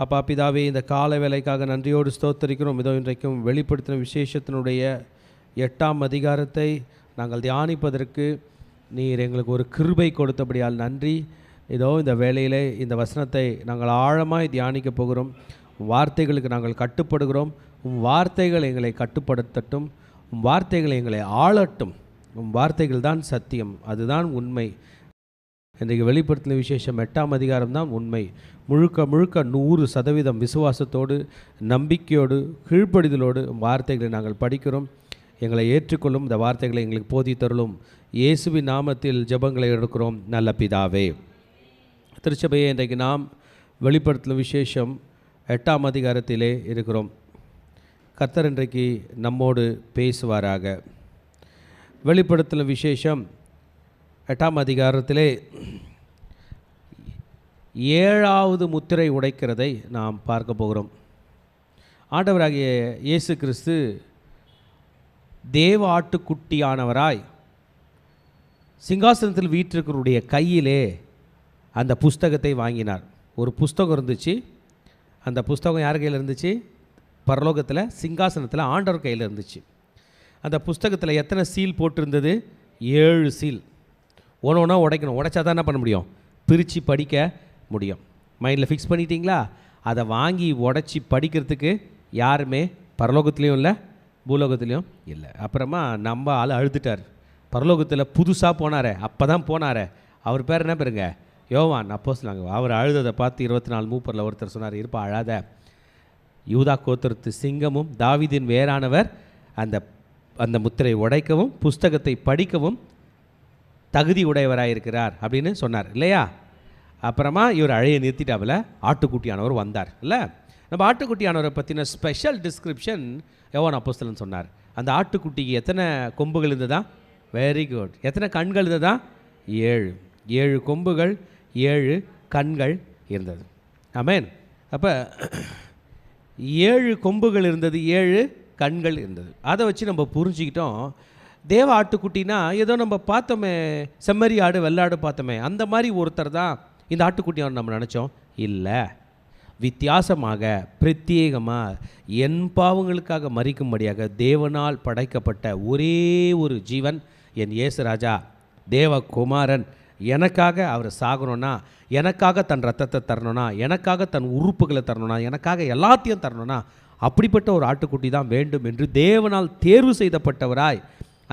அப்பா பிதாவே, இந்த கால வேலைக்காக நன்றியோடு ஸ்தோத்தரிக்கிறோம். இதோ இன்றைக்கும் வெளிப்படுத்தின விசேஷத்தினுடைய 8ஆம் அதிகாரத்தை நாங்கள் தியானிப்பதற்கு நீர் எங்களுக்கு ஒரு கிருபை கொடுத்தபடியால் நன்றி. இதோ இந்த வேளையிலே இந்த வசனத்தை நாங்கள் ஆழமாய் தியானிக்க போகிறோம். வார்த்தைகளுக்கு நாங்கள் கட்டுப்படுகிறோம். வார்த்தைகள் எங்களை கட்டுப்படுத்தட்டும். வார்த்தைகள் எங்களை ஆளட்டும். வார்த்தைகள் தான் சத்தியம், அதுதான் உண்மை. இன்றைக்கு வெளிப்படுத்தின விசேஷம் 8ஆம் அதிகாரம் தான் உண்மை. முழுக்க 100% விசுவாசத்தோடு, நம்பிக்கையோடு, கீழ்ப்படிதலோடு வார்த்தைகளை நாங்கள் படிக்கிறோம். எங்களை ஏற்றுக்கொள்ளும். இந்த வார்த்தைகளை எங்களுக்கு போதித்தருளும். இயேசுவின் நாமத்தில் ஜெபங்களை எடுக்கிறோம் நல்ல பிதாவே. திருச்சபையை இன்றைக்கு நாம் வெளிப்படுத்தின விசேஷம் 8ஆம் அதிகாரத்திலே இருக்கிறோம். கர்த்தர் இன்றைக்கு நம்மோடு பேசுவாராக. வெளிப்படுத்தின விசேஷம் 8ஆம் அதிகாரத்திலே 7வது முத்திரை உடைக்கிறதை நாம் பார்க்க போகிறோம். ஆண்டவராகிய இயேசு கிறிஸ்து தேவ ஆட்டுக்குட்டியானவராய் சிங்காசனத்தில் வீற்றிருக்கிறவருடைய கையிலே அந்த புஸ்தகத்தை வாங்கினார். ஒரு புஸ்தகம் இருந்துச்சு. அந்த புஸ்தகம் யார் கையில் இருந்துச்சு? பரலோகத்தில் சிங்காசனத்தில் ஆண்டவர் கையில் இருந்துச்சு. அந்த புஸ்தகத்தில் எத்தனை சீல் போட்டிருந்தது? 7 சீல். ஒன்று உடைக்கணும். உடைச்சா தான் என்ன பண்ண முடியும்? பிரித்து படிக்க முடியும். மைண்டில் ஃபிக்ஸ் பண்ணிட்டீங்களா? அதை வாங்கி உடைச்சி படிக்கிறதுக்கு யாருமே பரலோகத்துலேயும் இல்லை, பூலோகத்துலேயும் இல்லை. அப்புறமா நம்ம ஆள் அழுதுட்டார். பரலோகத்தில் புதுசாக போனாரே, அப்போ தான் போனாரே. அவர் பேர் என்ன பேருங்க? யோவான் அப்போஸ்தலன். அவர் அழுததை பார்த்து 24 மூப்பரில் ஒருத்தர் சொன்னார், இருப்பா அழாத, யூதா கோத்திரத்து சிங்கமும் தாவீதின் வேறானவர் அந்த முத்திரை உடைக்கவும் புஸ்தகத்தை படிக்கவும் தகுதி உடையவராயிருக்கிறார் அப்படின்னு சொன்னார் இல்லையா? அப்புறமா இவர் அழைய நிறுத்திட்டாவில் ஆட்டுக்குட்டியானவர் வந்தார் இல்லை? நம்ம ஆட்டுக்குட்டியானவரை பற்றின ஸ்பெஷல் டிஸ்கிரிப்ஷன் யோவான் அப்போஸ்தலன் சொன்னார். அந்த ஆட்டுக்குட்டிக்கு எத்தனை கொம்புகள் இருந்ததா? Very good. எத்தனை கண்கள் இருந்ததா? 7 கொம்புகள், 7 கண்கள் இருந்தது. ஆமென். அப்போ 7 கொம்புகள் இருந்தது, 7 கண்கள் இருந்தது. அதை வச்சு நம்ம புரிஞ்சுக்கிட்டோம். தேவ ஆட்டுக்குட்டினா ஏதோ நம்ம பார்த்தோமே, செம்மறி ஆடு வெள்ளாடு பார்த்தோமே, அந்த மாதிரி ஒருத்தர் தான் இந்த ஆட்டுக்குட்டியானவர் நம்ம நினச்சோம். இல்லை, வித்தியாசமாக பிரத்யேகமாக என் பாவங்களுக்காக மரிக்கும்படியாக தேவனால் படைக்கப்பட்ட ஒரே ஒரு ஜீவன் என் இயேசு ராஜா தேவகுமாரன். எனக்காக அவர் சாகணும்னா, எனக்காக தன் ரத்தத்தை தரணும்னா, எனக்காக தன் உறுப்புகளை தரணும்னா, எனக்காக எல்லாத்தையும் தரணும்னா, அப்படிப்பட்ட ஒரு ஆட்டுக்குட்டி தான் வேண்டும் என்று தேவனால் தேர்வு செய்யப்பட்டவராய்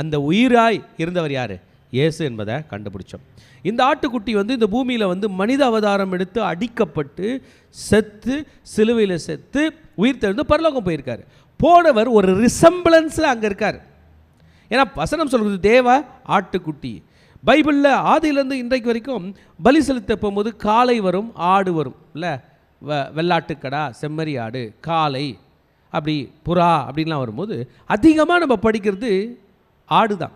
அந்த உயிராய் இருந்தவர் யார்? இயேசு என்பதை கண்டுபிடிச்சோம். இந்த ஆட்டுக்குட்டி இந்த பூமியில் மனித அவதாரம் எடுத்து அடிக்கப்பட்டு செத்து சிலுவையில் செத்து உயிர் தெழுந்து பரலோகம் போயிருக்கார். போனவர் ஒரு ரிசம்பிளன்ஸில் அங்கே இருக்கார். ஏன்னா வசனம் சொல்கிறது தேவ ஆட்டுக்குட்டி. பைபிளில் ஆதியிலேருந்து இன்றைக்கு வரைக்கும் பலி செலுத்த போகும்போது காளை வரும், ஆடு வரும் இல்லை? வெள்ளாட்டுக்கடா, செம்மறி ஆடு, காளை, அப்படி புறா அப்படின்லாம் வரும்போது அதிகமாக நம்ம படிக்கிறது ஆடு தான்.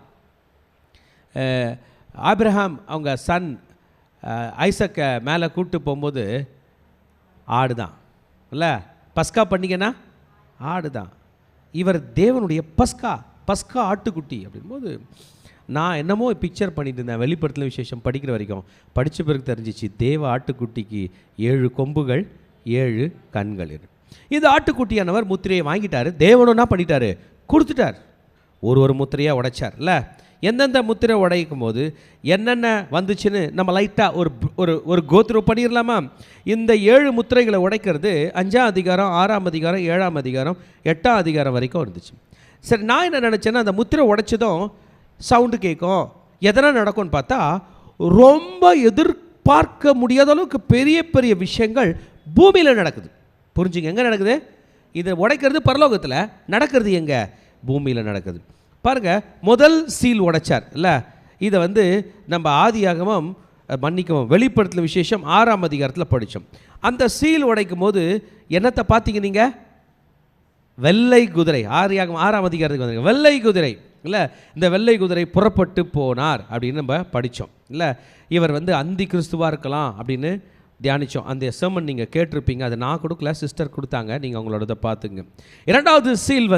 ஆபிரகாம் அவங்க சன் ஐசக்கை மேலே கூப்பிட்டு போகும்போது ஆடு தான் இல்லை? பஸ்கா பண்ணிக்கன்னா ஆடு தான். இவர் தேவனுடைய பஸ்கா ஆட்டுக்குட்டி அப்படின்போது நான் என்னமோ பிக்சர் பண்ணிட்டு இருந்தேன். வெளிப்படுத்தின விசேஷம் படிக்கிற வரைக்கும் படித்த பிறகு தெரிஞ்சிச்சு தேவ ஆட்டுக்குட்டிக்கு 7 கொம்புகள், 7 கண்கள். இந்த ஆட்டுக்குட்டியானவர் முத்திரையை வாங்கிட்டார். தேவனும் என்ன பண்ணிட்டார்? கொடுத்துட்டார். ஒரு முத்திரையாக உடைச்சார் இல்லை? எந்தெந்த முத்திரை உடைக்கும் போது என்னென்ன வந்துச்சுன்னு நம்ம லைட்டாக ஒரு கோத்ரூ பண்ணிடலாமா? இந்த 7 முத்திரைகளை உடைக்கிறது 5ஆம் அதிகாரம், 6ஆம் அதிகாரம், 7ஆம் அதிகாரம், 8ஆம் அதிகாரம் வரைக்கும் இருந்துச்சு. சரி, நான் என்ன நினச்சேன்னா அந்த முத்திரை உடைச்சதும் சவுண்டு கேட்கும், எதனா நடக்கும்னு பார்த்தா ரொம்ப எதிர்பார்க்க முடியாத அளவுக்கு பெரிய பெரிய விஷயங்கள் பூமியில் நடக்குது. புரிஞ்சுங்க, எங்கே நடக்குது? இதை உடைக்கிறது பரலோகத்தில், நடக்கிறது எங்கே? பூமியில் நடக்குது. பாருங்கள், முதல் சீல் உடைச்சார் இல்லை? இதை நம்ம ஆதியாகமம் மன்னிக்கவும் வெளிப்படுத்தின விசேஷம் 6ஆம் அதிகாரத்தில் படித்தோம். அந்த சீல் உடைக்கும் போது என்னத்தை பார்த்தீங்க நீங்கள்? வெள்ளை குதிரை. ஆதியாகமம் 6ஆம் அதிகாரத்துக்கு வந்துருங்க. வெள்ளை குதிரை இல்லை? இந்த வெள்ளை குதிரை புறப்பட்டு போனார் அப்படின்னு நம்ம படித்தோம் இல்லை? இவர் அந்தி கிறிஸ்துவாக இருக்கலாம் அப்படின்னு தியானித்தோம். அந்த செர்மன் நீங்கள் கேட்டிருப்பீங்க. அதை நான் கொடுக்கல, சிஸ்டர் கொடுத்தாங்க. நீங்கள் அவங்களோட பார்த்துங்க. 2வது சீல்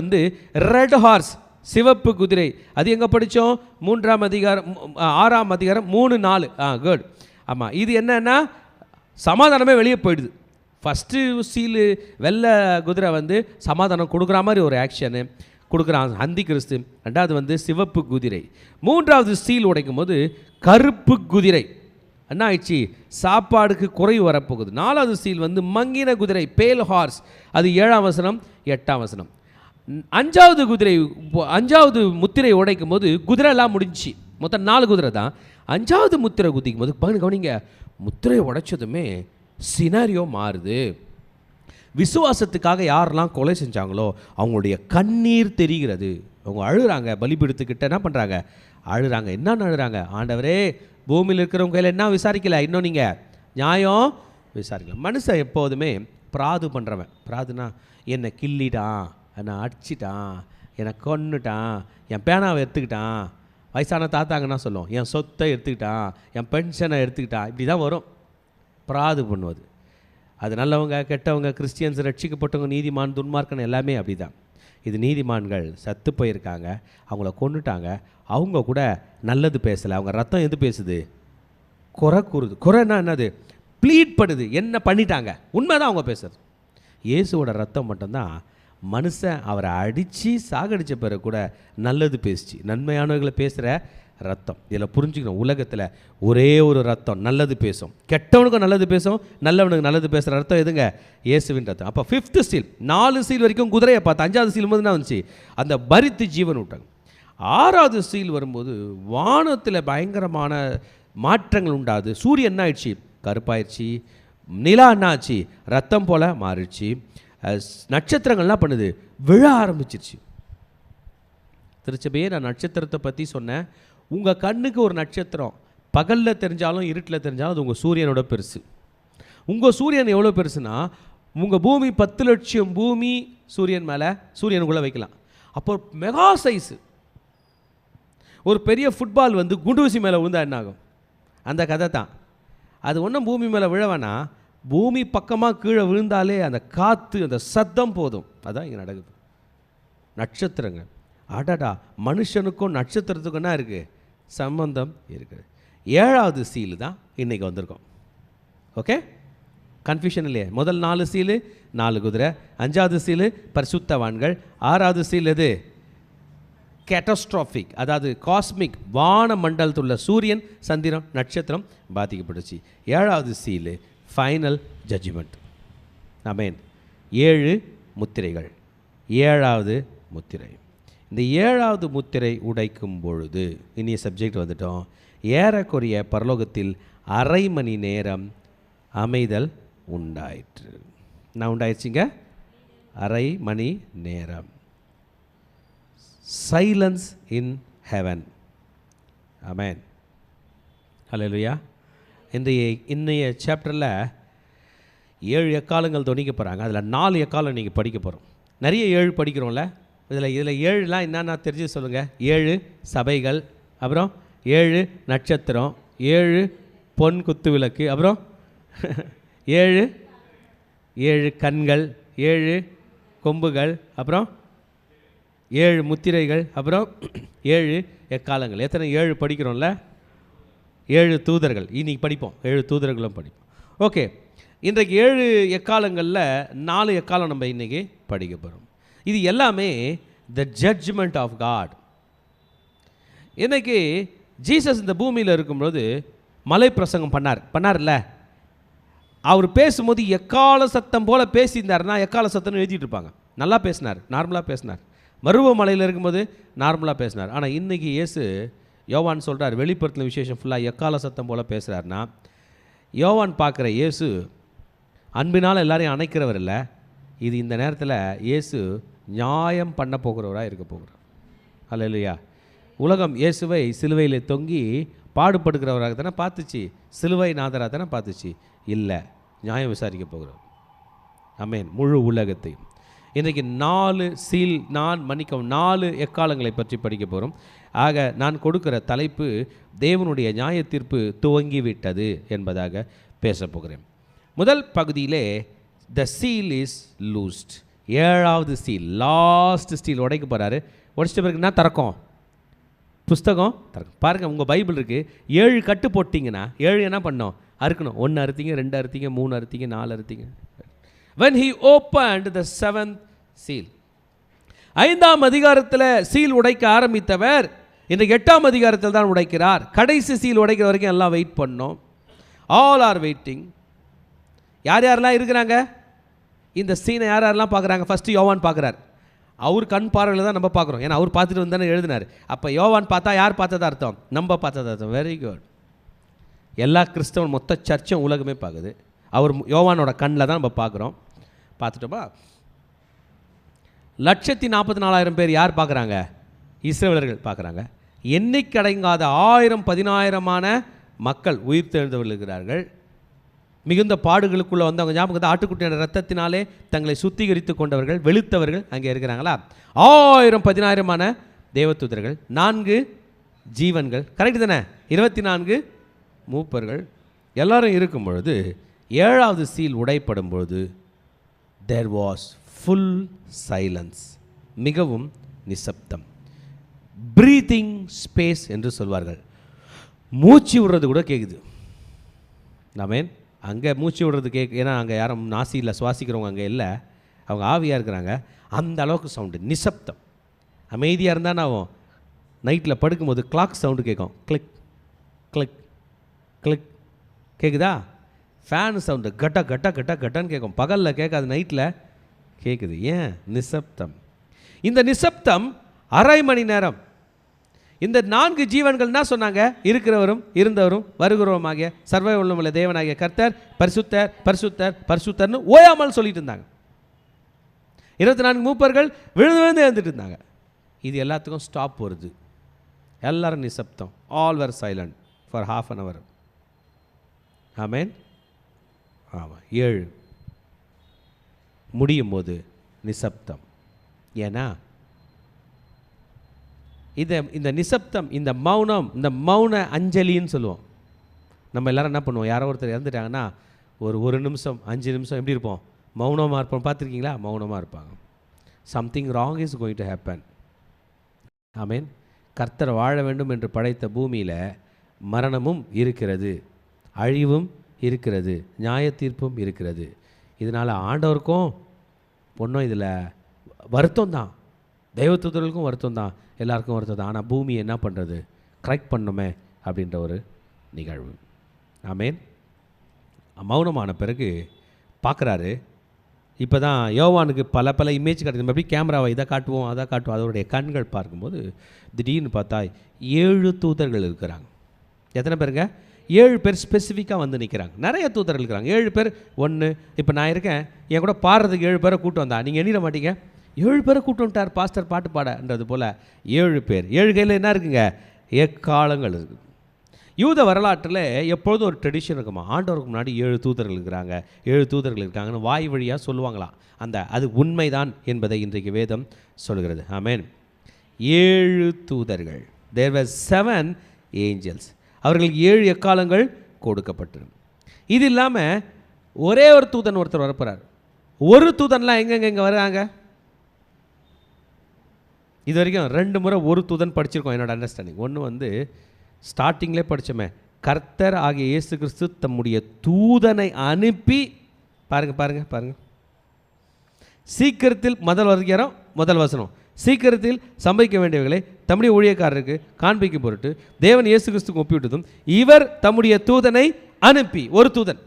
ரெட் ஹார்ஸ், சிவப்பு குதிரை. அது எங்கே படித்தோம்? 3ஆம் அதிகாரம், 6ஆம் அதிகாரம் 3-4. குட். ஆமாம், இது என்னன்னா சமாதானமே வெளியே போயிடுது. ஃபஸ்ட்டு சீலு வெள்ளை குதிரை வந்து சமாதானம் கொடுக்குற மாதிரி ஒரு ஆக்ஷனு கொடுக்குறான் அந்தி கிறிஸ்து. ரெண்டாவது வந்து சிவப்பு குதிரை. மூன்றாவது சீல் உடைக்கும் போது கருப்பு குதிரை. என்ன ஆயிடுச்சு? சாப்பாடுக்கு குறைவு வரப்போகுது. நாலாவது சீல் வந்து மங்கின குதிரை, பேல் ஹார்ஸ். அது 7ஆம் வசனம் 8ஆம் வசனம். அஞ்சாவது முத்திரை உடைக்கும் போது குதிரைலாம் முடிஞ்சு, மொத்தம் 4 குதிரை தான். 5ஆவது முத்திரை குதிக்கும் போது கவனிங்க, முத்திரை உடைச்சதுமே சினாரியோ மாறுது. விசுவாசத்துக்காக யாரெல்லாம் கொலை செஞ்சாங்களோ அவங்களுடைய கண்ணீர் தெரிகிறது. அவங்க அழுகிறாங்க, பலிபீடத்துக்கிட்ட என்ன பண்ணுறாங்க? அழுகிறாங்க. என்னன்னு அழுகிறாங்க? ஆண்டவரே, பூமியில் இருக்கிறவங்க கையில் என்ன விசாரிக்கல, இன்னும் நீங்கள் நியாயம் விசாரிக்கல. மனுஷன் எப்போதுமே பிராது பண்ணுறவன். பிராதுனா என்னை கிள்ளிட்டான், என்னை அடிச்சிட்டான், என்னை கொன்னுட்டான், என் பேனாவை எடுத்துக்கிட்டான், வயசான தாத்தாங்கன்னா சொல்லும், என் சொத்தை எடுத்துக்கிட்டான், என் பென்ஷனை எடுத்துக்கிட்டான், இப்படி தான் வரும் பிராது பண்ணுவது. அது நல்லவங்க கெட்டவங்க, கிறிஸ்டியன்ஸ், ரட்சிக்கப்பட்டவங்க, நீதிமான் துன்மார்க்கன் எல்லாமே அப்படி தான். இது நீதிமான்கள் செத்து போயிருக்காங்க, அவங்கள கொண்டுட்டாங்க, அவங்க கூட நல்லது பேசலை, அவங்க ரத்தம் எது பேசுது? குறை கூறுது. குறைன்னா என்னது? ப்ளீட் பண்ணுது, என்ன பண்ணிட்டாங்க, உண்மைதான் அவங்க பேசுறது. இயேசுவோட ரத்தம் மட்டும்தான் மனுஷன் அவரை அடித்து சாகடித்த பிறகு கூட நல்லது பேசிச்சு, நன்மையானவர்களை பேசுகிற ரத்தம். இதில் புரிஞ்சுக்கணும், உலகத்தில் ஒரே ஒரு ரத்தம் நல்லது பேசும், கெட்டவனுக்கும் நல்லது பேசும், நல்லவனுக்கு நல்லது பேசுகிற ரத்தம் எதுங்க? இயேசுவின் ரத்தம். அப்போ 5th சீல், 4 சீல் வரைக்கும் குதிரையை பார்த்து, 5ஆவது சீல் போது என்ன வந்துச்சு? அந்த பரித்து ஜீவன் விட்டாங்க. 6ஆவது சீல் வரும்போது வானத்தில் பயங்கரமான மாற்றங்கள் உண்டாது. சூரியன் என்ன ஆயிடுச்சு? கருப்பாயிடுச்சு. நிலா என்ன ஆச்சு? ரத்தம் போல் மாறிடுச்சு. நட்சத்திரங்கள்லாம் பண்ணுது, விழ ஆரம்பிச்சிருச்சு. திருச்சபையே, நான் நட்சத்திரத்தை பற்றி சொன்னேன். உங்கள் கண்ணுக்கு ஒரு நட்சத்திரம் பகலில் தெரிஞ்சாலும் இருட்டில் தெரிஞ்சாலும் அது உங்கள் சூரியனோட பெருசு. உங்கள் சூரியன் எவ்வளோ பெருசுனா, உங்கள் பூமி 10 லட்சம் பூமி சூரியன் மேலே, சூரியனுக்குள்ளே வைக்கலாம். அப்போ மெகா சைஸு. ஒரு பெரிய ஃபுட்பால் வந்து குண்டூசி மேலே விழுந்தா என்ன ஆகும்? அந்த கதை தான். அது ஒன்றும் பூமி மேலே விழவேனா, பூமி பக்கமாக கீழே விழுந்தாலே அந்த காற்று, அந்த சத்தம் போதும். அதான் இங்கே நடக்குது. நட்சத்திரங்கள், அடடா, மனுஷனுக்கும் நட்சத்திரத்துக்கும் என்ன இருக்குது? சம்பந்தம் இருக்குது. 7ஆவது சீலு தான் இன்றைக்கி வந்திருக்கோம். ஓகே, கன்ஃபியூஷன் இல்லையே? முதல் 4 சீலு 4 குதிரை, 5ஆவது சீலு பரிசுத்தவான்கள், 6ஆவது சீல் எது? கேட்டஸ்ட்ராஃபிக், அதாவது காஸ்மிக், வான மண்டலத்தில் உள்ள சூரியன், சந்திரன், நட்சத்திரம் பாதிக்கப்பட்டுச்சு. 7ஆவது சீலு ஃபைனல் ஜட்ஜ்மெண்ட். ஆமென். 7 முத்திரைகள். 7ஆவது முத்திரை. இந்த 7ஆவது முத்திரை உடைக்கும் பொழுது, இனிய சப்ஜெக்ட் வந்துட்டோம், ஏறக்குறைய பரலோகத்தில் அரை மணி நேரம் அமைதல் உண்டாயிற்று. நான் உண்டாயிடுச்சிங்க, அரை மணி நேரம். Silence in heaven. Amen. Hallelujah. இன்னைய சாப்டரில் 7 எக்காலங்கள் தொனிக்க போகிறாங்க. அதில் 4 எக்காலம் நீங்கள் படிக்க போகிறோம். நிறைய 7 படிக்கிறோம்ல, இதில் 7லாம் என்னென்னா தெரிஞ்சு சொல்லுங்கள். 7 சபைகள், அப்புறம் 7 நட்சத்திரம், 7 பொன் குத்து விளக்கு, அப்புறம் 7 கண்கள், 7 கொம்புகள், அப்புறம் 7 முத்திரைகள், அப்புறம் 7 எக்காலங்கள். எத்தனை? 7 படிக்கிறோம்ல. 7 தூதர்கள் இன்றைக்கி படிப்போம். 7 தூதர்களும் படிப்போம். ஓகே, இன்றைக்கு 7 எக்காலங்களில் 4 எக்காலம் நம்ம இன்றைக்கி படிக்க போகிறோம். இது எல்லாமே த ஜட்ஜ்மெண்ட் ஆஃப் காட். இன்றைக்கி ஜீசஸ் இந்த பூமியில் இருக்கும்போது மலை பிரசங்கம் பண்ணார்ல, அவர் பேசும்போது எக்கால சத்தம் போல் பேசியிருந்தாருன்னா எக்கால சத்தம்னு எழுதிட்டு இருப்பாங்க. நல்லா பேசினார், நார்மலாக பேசினார். மருவ மலையில் இருக்கும்போது நார்மலாக பேசினார். ஆனால் இன்றைக்கி இயேசு, யோவான் சொல்கிறார், வெளிப்படுத்தின விசேஷம் ஃபுல்லாக எக்கால சத்தம் போல் பேசுகிறாருன்னா, யோவான் பார்க்குற இயேசு அன்பினால் எல்லாரையும் அணைக்கிறவர் இல்லை. இது இந்த நேரத்தில் இயேசு நியாயம் பண்ண போகிறவராக இருக்க போகிறார். அல்லேலூயா. உலகம் இயேசுவை சிலுவையில் தொங்கி பாடுபடுக்கிறவராக தானே பார்த்துச்சு, சிலுவை நாதராக தானே பார்த்துச்சு. இல்லை, நியாயம் விசாரிக்க போகிறோம். ஆமென். முழு உலகத்தையும். இன்றைக்கு 4 எக்காலங்களை பற்றி படிக்க போகிறோம். ஆக நான் கொடுக்கிற தலைப்பு தேவனுடைய நியாய தீர்ப்பு துவங்கிவிட்டது என்பதாக பேச போகிறேன். முதல் பகுதியிலே த சீல் இஸ் லூஸ்ட். 7ஆவது சீல், லாஸ்ட் சீல் உடைக்க போகிறாரு. உடைச்சிட்ட பிறகு என்ன திறக்கும்? புஸ்தகம் திறக்கும். பாருங்கள், உங்கள் பைபிள் இருக்குது. 7 கட்டு போட்டிங்கன்னா 7 என்ன பண்ணோம்? அறுக்கணும். 1 அறுத்தீங்க, 2 அறுத்தீங்க, 3 அறுத்தீங்க, 4 அறுத்தீங்க. when he opened the seventh seal. 5ஆம் அதிகாரத்தில் சீல் உடைக்க ஆரம்பித்தவர் இன்றைக்கு 8ஆம் அதிகாரத்தில் தான் உடைக்கிறார். கடைசி சீல் உடைக்கிற வரைக்கும் எல்லாம் வெயிட் பண்ணோம். All are waiting. யார் யாரெல்லாம் இருக்கிறாங்க இந்த சீனை? யார் யாரெல்லாம் பார்க்குறாங்க? ஃபஸ்ட்டு யோவான் பார்க்குறார். அவர் கண் பார்வையில் தான் நம்ம பார்க்குறோம், ஏன்னா அவர் பார்த்துட்டு வந்து தானே எழுதினார். அப்போ யோவான் பார்த்தா யார் பார்த்ததா அர்த்தம்? நம்ம பார்த்ததா அர்த்தம். Very good. எல்லா கிறிஸ்தவன் மொத்த சர்ச்சும் உலகமே பார்க்குது. அவர் யோவானோட கண்ணில் தான் நம்ம பார்க்குறோம். பார்த்துட்டோமா? 144,000 பேர் யார் பார்க்குறாங்க? இஸ்ரவேலர்கள் பார்க்குறாங்க. எண்ணிக்கடங்காத 1000-10,000மான மக்கள் உயிர் தெழுந்தவர்கள் இருக்கிறார்கள். மிகுந்த பாடுகளுக்குள்ளே வந்தவங்க ஞாபகத்தை ஆட்டுக்குட்டியான ரத்தத்தினாலே தங்களை சுத்திகரித்து கொண்டவர்கள், வெளுத்தவர்கள் அங்கே இருக்கிறாங்களா? 1000-10,000மான தேவதூதர்கள், 4 ஜீவன்கள், கரெக்டு தானே? 24 மூப்பர்கள் எல்லாரும் இருக்கும் பொழுது 7வது சீல் உடைப்படும் பொழுது தேர் வாஸ் ஃபுல் சைலன்ஸ். மிகவும் நிசப்தம். ப்ரீத்திங் ஸ்பேஸ் என்று சொல்வார்கள். மூச்சு விடுறது கூட கேட்குது. ஆமென். அங்கே மூச்சு விடுறது ஏன்னா அங்கே யாரும் நாசியில் சுவாசிக்கிறவங்க அங்கே இல்லை, அவங்க ஆவியாக இருக்கிறாங்க. அந்த அளவுக்கு சவுண்டு, நிசப்தம். அமைதியாக இருந்தால் நான் நைட்டில் படுக்கும்போது கிளாக் சவுண்டு கேட்கும். கிளிக் கிளிக் கிளிக் கேட்குதா? ஃபேன் சவுண்டு கட்ட கட்ட கட்ட கட்டன்னு கேட்கும். பகலில் கேட்காது, நைட்டில் கேட்குது. ஏன்? நிசப்தம். இந்த நிசப்தம் அரை மணி நேரம். இந்த 4 ஜீவன்கள் என்ன சொன்னாங்க? இருக்கிறவரும் இருந்தவரும் வருகிறவருமாகிய சர்வ வல்லமையுள்ள தேவனாகிய கர்த்தர் பரிசுத்தர் பரிசுத்தர் பரிசுத்தர்னு ஓயாமல் சொல்லிட்டு இருந்தாங்க. 24 மூப்பர்கள் விழுந்து விழுந்து எழுந்துட்டு இருந்தாங்க. இது எல்லாத்துக்கும் ஸ்டாப் வருது. எல்லாரும் நிசப்தம். All were silent for half an hour. Amen. ஆமாம். 7 முடியும் போது நிசப்தம். ஏன்னா இந்த நிசப்தம், இந்த மௌனம், இந்த மௌன அஞ்சலின்னு சொல்லுவோம். நம்ம எல்லோரும் என்ன பண்ணுவோம்? யாரோ ஒருத்தர் இறந்துட்டாங்கன்னா ஒரு நிமிஷம் 5 நிமிஷம் எப்படி இருப்போம்? மௌனமாக இருப்போம். பார்த்துருக்கீங்களா? மௌனமாக இருப்பாங்க. Something wrong is going to happen. ஆமீன். கர்த்தர் வாழ வேண்டும் என்று படைத்த பூமியில் மரணமும் இருக்கிறது, அழிவும் இருக்கிறது, நியாய தீர்ப்பும் இருக்கிறது. இதனால் ஆண்டவருக்கும் ஒன்றும் இதில் வருத்தம் தான், தெய்வத்துவர்களுக்கும் வருத்தம் தான், எல்லாருக்கும் வருத்தம் தான். ஆனால் பூமி என்ன பண்ணுறது? கரெக்ட் பண்ணுமே அப்படின்ற ஒரு நிகழ்வு. ஆமேன். மௌனமான பிறகு பார்க்குறாரு. இப்போ தான் யோவானுக்கு பல இமேஜ் கிடையாது. நம்ம எப்படி கேமராவை இதை காட்டுவோம் அதை காட்டுவோம். அதோடைய கண்கள் பார்க்கும்போது திடீர்னு பார்த்தா 7 தூதர்கள் இருக்கிறாங்க. எத்தனை பேருங்க? 7 பேர் ஸ்பெசிஃபிக்காக வந்து நிற்கிறாங்க. நிறைய தூதர்கள் இருக்கிறாங்க. 7 பேர் ஒன்று. இப்போ நான் இருக்கேன், என் கூட பாடுறதுக்கு 7 பேரை கூட்டம் வந்தா நீங்கள் எண்ணிட மாட்டீங்க. 7 பேரை கூட்டம் வந்துட்டார் பாஸ்டர் பாட்டு பாடன்றது போல் 7 பேர். 7 கையில் என்ன இருக்குங்க? எக்காலங்கள் இருக்குது. யூத வரலாற்றில் எப்பொழுதும் ஒரு ட்ரெடிஷன் இருக்குமா, ஆண்டவருக்கு முன்னாடி 7 தூதர்கள் இருக்கிறாங்க, 7 தூதர்கள் இருக்காங்கன்னு வாய் வழியாக சொல்லுவாங்களாம். அது உண்மைதான் என்பதை இன்றைக்கு வேதம் சொல்கிறது. ஆமென். 7 தூதர்கள். தேர் were 7 ஏஞ்சல்ஸ். அவர்களுக்கு 7 எக்காலங்கள் கொடுக்கப்பட்டிருக்கும். இது இல்லாமல் ஒரே ஒரு தூதன் ஒருத்தர் வரப்போகிறார். ஒரு தூதன்லாம் எங்கெங்கே வராங்க? இது வரைக்கும் 2 முறை ஒரு தூதன் படிச்சிருக்கோம் என்னோட அண்டர்ஸ்டாண்டிங். ஒன்று ஸ்டார்டிங்லேயே படித்தோமே, கர்த்தர் ஆகிய இயேசு கிறிஸ்து தம்முடைய தூதனை அனுப்பி பாருங்க சீக்கிரத்தில் முதல் வசனம், சீக்கிரத்தில் சம்பவிக்க வேண்டியவர்களை தம்முடைய ஊழியக்காரருக்கு காண்பிக்கும் பொருட்டு தேவன் இயேசு கிறிஸ்துக்கு ஒப்பிவிட்டதும் இவர் தம்முடைய தூதனை அனுப்பி. ஒரு தூதன்.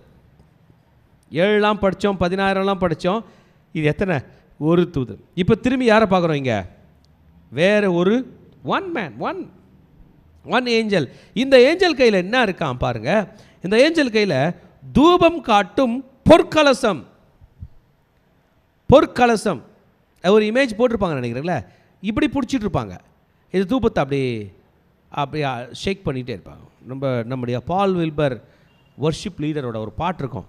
7 படித்தோம், 16 படித்தோம். இது எத்தனை? ஒரு தூதன். இப்போ திரும்பி யாரை பார்க்குறோம் இங்கே? வேறு ஒரு ஒன் ஏஞ்சல். இந்த ஏஞ்சல் கையில் என்ன இருக்கான் பாருங்க. இந்த ஏஞ்சல் கையில் தூபம் காட்டும் பொற்கலசம். ஒரு இமேஜ் போட்டிருப்பாங்க நினைக்கிறீங்களா? இப்படி பிடிச்சிட்டு இருப்பாங்க. இது தூபத்தை அப்படியே ஷேக் பண்ணிகிட்டே இருப்பாங்க. நம்முடைய பால் வில்பர் வர்ஷிப் லீடரோட ஒரு பாட்டு இருக்கும்,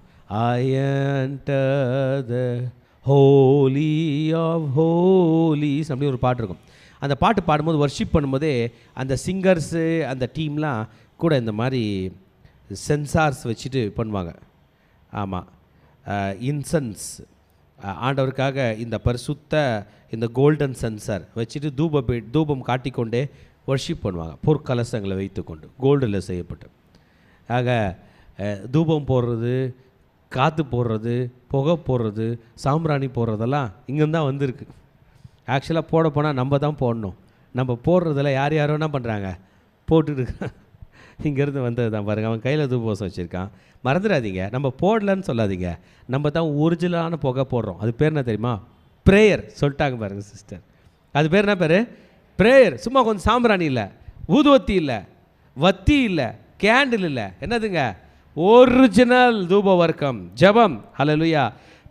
I enter the holy of holies அப்படின்னு ஒரு பாட்டு இருக்கும். அந்த பாட்டு பாடும்போது வர்ஷிப் பண்ணும்போதே அந்த சிங்கர்ஸு அந்த டீம்லாம் கூட இந்த மாதிரி சென்சார்ஸ் வச்சுட்டு பண்ணுவாங்க. ஆமாம், இன்சென்ஸ் ஆண்டவருக்காக இந்த பரிசுத்த இந்த கோல்டன் சென்சார் வச்சுட்டு தூபம் காட்டிக்கொண்டே வர்ஷிப் பண்ணுவாங்க. பொற்கலசங்களை வைத்துக்கொண்டு கோல்டில் செய்யப்பட்டு. ஆக தூபம் போடுறது, காற்று போடுறது, புகை போடுறது, சாம்பிராணி போடுறதெல்லாம் இங்கேருந்து தான் வந்திருக்கு. ஆக்சுவலாக போட போனால் நம்ம தான் போடணும். நம்ம போடுறதில்ல, யார் யாரோ என்ன பண்ணுறாங்க போட்டுட்டு இங்கேருந்து வந்தது தான் பாருங்கள். அவன் கையில் தூபோசம் வச்சுருக்கான். மறந்துடாதீங்க, நம்ம போடலன்னு சொல்லாதீங்க, நம்ம தான் ஒரிஜினலான புகை போடுறோம். அது பேர் என்ன தெரியுமா? ப்ரேயர். சொல்லிட்டாங்க பாருங்கள் சிஸ்டர். அது பேர் என்ன பேர்? ப்ரேயர். சும்மா கொஞ்சம் சாம்பிராணி இல்லை, ஊதுவத்தி இல்லை, வத்தி இல்லை, கேண்டில் இல்லை, என்னதுங்க? ஒரிஜினல் தூப வர்க்கம், ஜபம். ஹல்லேலூயா.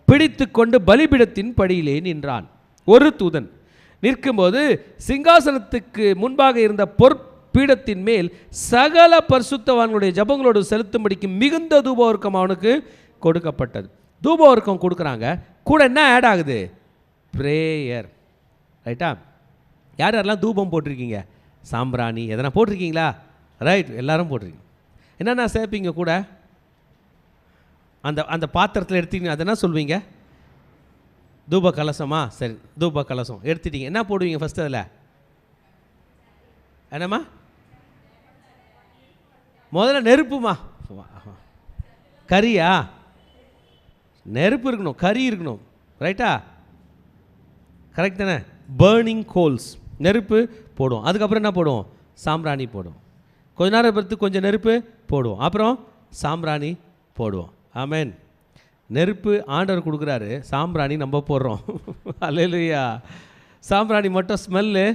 பிடித்து கொண்டு பலிபீடத்தின் படியிலே நின்றான். ஒரு தூதன் நிற்கும்போது சிங்காசனத்துக்கு முன்பாக இருந்த பொற்பீடத்தின் மேல் சகல பரிசுத்தவான்களுடைய ஜபங்களோடு செலுத்தும்படிக்கு மிகுந்த தூபவர்க்கம் அவனுக்கு கொடுக்கப்பட்டது. தூபவர்க்கம் கொடுக்குறாங்க, கூட என்ன ஆட் ஆகுது? ப்ரேயர். ரைட்டா? யார் யாரெல்லாம் தூபம் போட்டிருக்கீங்க? சாம்பிராணி எதனா போட்டிருக்கீங்களா? ரைட், எல்லாரும் போட்டிருக்கீங்க. என்னென்ன சேர்ப்பீங்க கூட? அந்த அந்த பாத்திரத்தில் எடுத்துக்கிங்க, அது என்ன சொல்வீங்க? தூப கலசமா? சரி, தூப கலசம் எடுத்துட்டீங்க. என்ன போடுவீங்க ஃபஸ்ட்டு அதில்? என்னம்மா? முதல்ல நெருப்புமா? கறியா? நெருப்பு இருக்கணும், கறி இருக்கணும். ரைட்டா? கரெக்ட் தானே? பேர்னிங் கோல்ஸ், நெருப்பு போடுவோம். அதுக்கப்புறம் என்ன போடுவோம்? சாம்பிராணி போடுவோம். கொஞ்ச நேரம் பொறுத்து கொஞ்சம் நெருப்பு போடுவோம், அப்புறம் சாம்பிராணி போடுவோம். ஆமென். நெருப்பு ஆண்டவர் கொடுக்குறாரு, சாம்பிராணி நம்ம போடுறோம். அல்லேலூயா. சாம்பிராணி மட்டும் ஸ்மெல்லு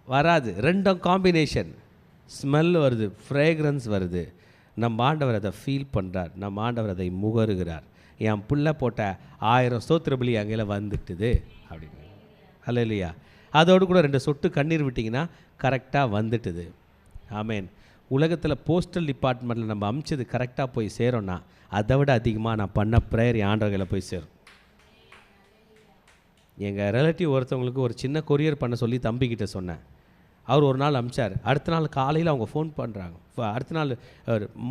வராது, ரெண்டும் காம்பினேஷன். ஸ்மெல் வருது, ஃப்ரேக்ரன்ஸ் வருது. நம்ம ஆண்டவர் அதை ஃபீல் பண்ணுறார், நம்ம ஆண்டவர் அதை முகருகிறார். என் புள்ள போட்ட 1000 ஸ்தோத்திர பலி அங்கே வந்துட்டுது அப்படின்னு. அல்லேலூயா. அதோடு கூட 2 சொட்டு கண்ணீர் விட்டிங்கன்னா கரெக்டாக வந்துட்டுது. ஆமென். உலகத்தில் போஸ்டல் டிபார்ட்மெண்ட்டில் நம்ம அமிச்சது கரெக்டாக போய் சேரோன்னா அதை விட அதிகமாக நான் பண்ண ப்ரேயர் ஆண்டவர்களை போய் சேரும். எங்கள் ரிலேட்டிவ் ஒருத்தவங்களுக்கு ஒரு சின்ன கொரியர் பண்ண சொல்லி தம்பிக்கிட்ட சொன்னேன். அவர் ஒரு நாள் அமிச்சார். அடுத்த நாள் காலையில் அவங்க ஃபோன் பண்ணுறாங்க. அடுத்த நாள்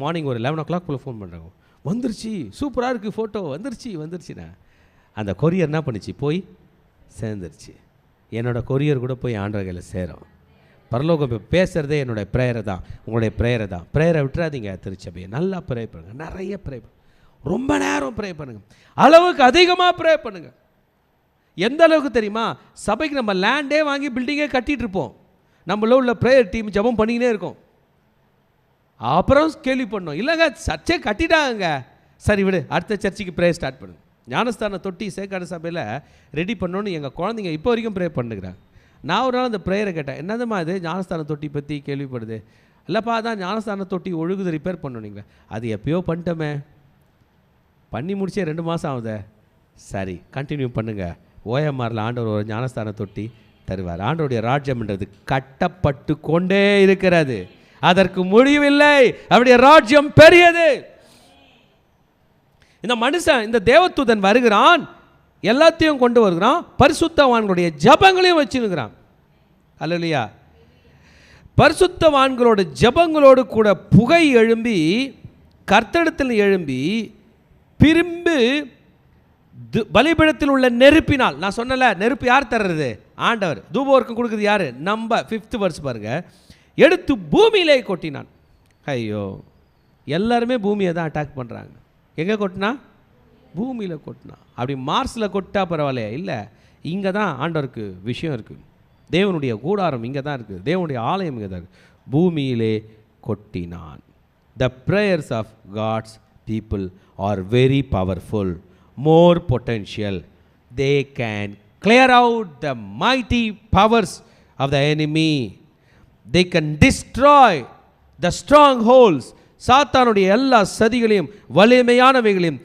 மார்னிங் ஒரு 11 o'clock போல் ஃபோன் பண்ணுறாங்க. வந்துருச்சு, சூப்பராக இருக்குது, ஃபோட்டோ வந்துருச்சுண்ணே. அந்த கொரியர் என்ன பண்ணிச்சு? போய் சேர்ந்துருச்சு. என்னோடய கொரியர் கூட போய் ஆண்டவர்களை சேரும். பரலோகம் இப்போ பேசுகிறதே என்னுடைய ப்ரேயரை தான், உங்களுடைய ப்ரேயரை தான். ப்ரேயரை விட்டுறாதீங்க திருச்சபையை. நல்லா ப்ரே பண்ணுங்கள், நிறைய ப்ரே பண்ணுங்கள், ரொம்ப நேரம் ப்ரே பண்ணுங்கள், அளவுக்கு அதிகமாக ப்ரே பண்ணுங்கள். எந்த அளவுக்கு தெரியுமா? சபைக்கு நம்ம லேண்டே வாங்கி பில்டிங்கே கட்டிகிட்ருப்போம், நம்மள உள்ள ப்ரேயர் டீம் ஜபம் பண்ணிக்கினே இருக்கோம். அப்புறம் கேள்வி பண்ணோம், இல்லைங்க சர்ச்சை கட்டிட்டாங்க, சரி விடு, அடுத்த சர்ச்சுக்கு ப்ரே ஸ்டார்ட் பண்ணுங்க. ஞானஸ்தான தொட்டி சேக்காடு சபையில் ரெடி பண்ணோன்னு எங்கள் குழந்தைங்க இப்போ வரைக்கும் ப்ரே பண்ணுகிறாங்க. நான் ஒரு நாள் அந்த ப்ரேயரை கேட்டேன், என்னதுமா இது ஞானஸ்தான தொட்டி பற்றி கேள்விப்படுது? இல்லைப்பா, தான் ஞானஸ்தான தொட்டி ஒழுகுது, ரிப்பேர் பண்ணணுங்களே. அது எப்பயோ பண்ணிட்டோமே, பண்ணி முடிச்சே 2 மாதம் ஆகுதே. சரி, கண்டினியூ பண்ணுங்கள். ஓஎம்ஆரில் ஆண்டவர் ஒரு ஞானஸ்தான தொட்டி தருவார். ஆண்டவருடைய ராஜ்யம்ன்றது கட்டப்பட்டு கொண்டே இருக்கிறது, அதற்கு முடிவில்லை. அவருடைய ராஜ்யம் பெரியது. இந்த மனுஷன், இந்த தேவதூதன் வருகிறான், எல்லாத்தையும் கொண்டு வருகிறான், பரிசுத்தவான்களுடைய ஜபங்களையும் வச்சுருக்கிறான். அல்லேலூயா. பரிசுத்தவான்களோட ஜபங்களோடு கூட புகை எழும்பி, கர்த்தரிடத்தில் எழும்பி, பிரிம்பு பலிபீடத்தில் உள்ள நெருப்பினால். நான் சொன்னல, நெருப்பு யார் தர்றது? ஆண்டவர். தூபவர்க்கம் கொடுக்குறது யார்? நம்ம. 5th verse பாருங்க. எடுத்து பூமியிலே கொட்டினான். ஐயோ, எல்லாருமே பூமியை தான் அட்டாக் பண்ணுறாங்க. எங்கே கொட்டினா? பூமியில் கொட்டினா. அப்படி மார்ஸில் கொட்டா பரவாயில்லையா? இல்லை, இங்கே தான் ஆண்டவருக்கு விஷயம் இருக்குது. தேவனுடைய கூடாரம் இங்கே தான் இருக்குது, தேவனுடைய ஆலயம் இங்கே தான் இருக்குது. பூமியிலே கொட்டினான். The prayers of God's people are very powerful, more potential. They can clear out the mighty powers of the enemy. They can destroy the strongholds. சாத்தானுடைய எல்லா சதிகளையும் வலிமையானவைகளையும்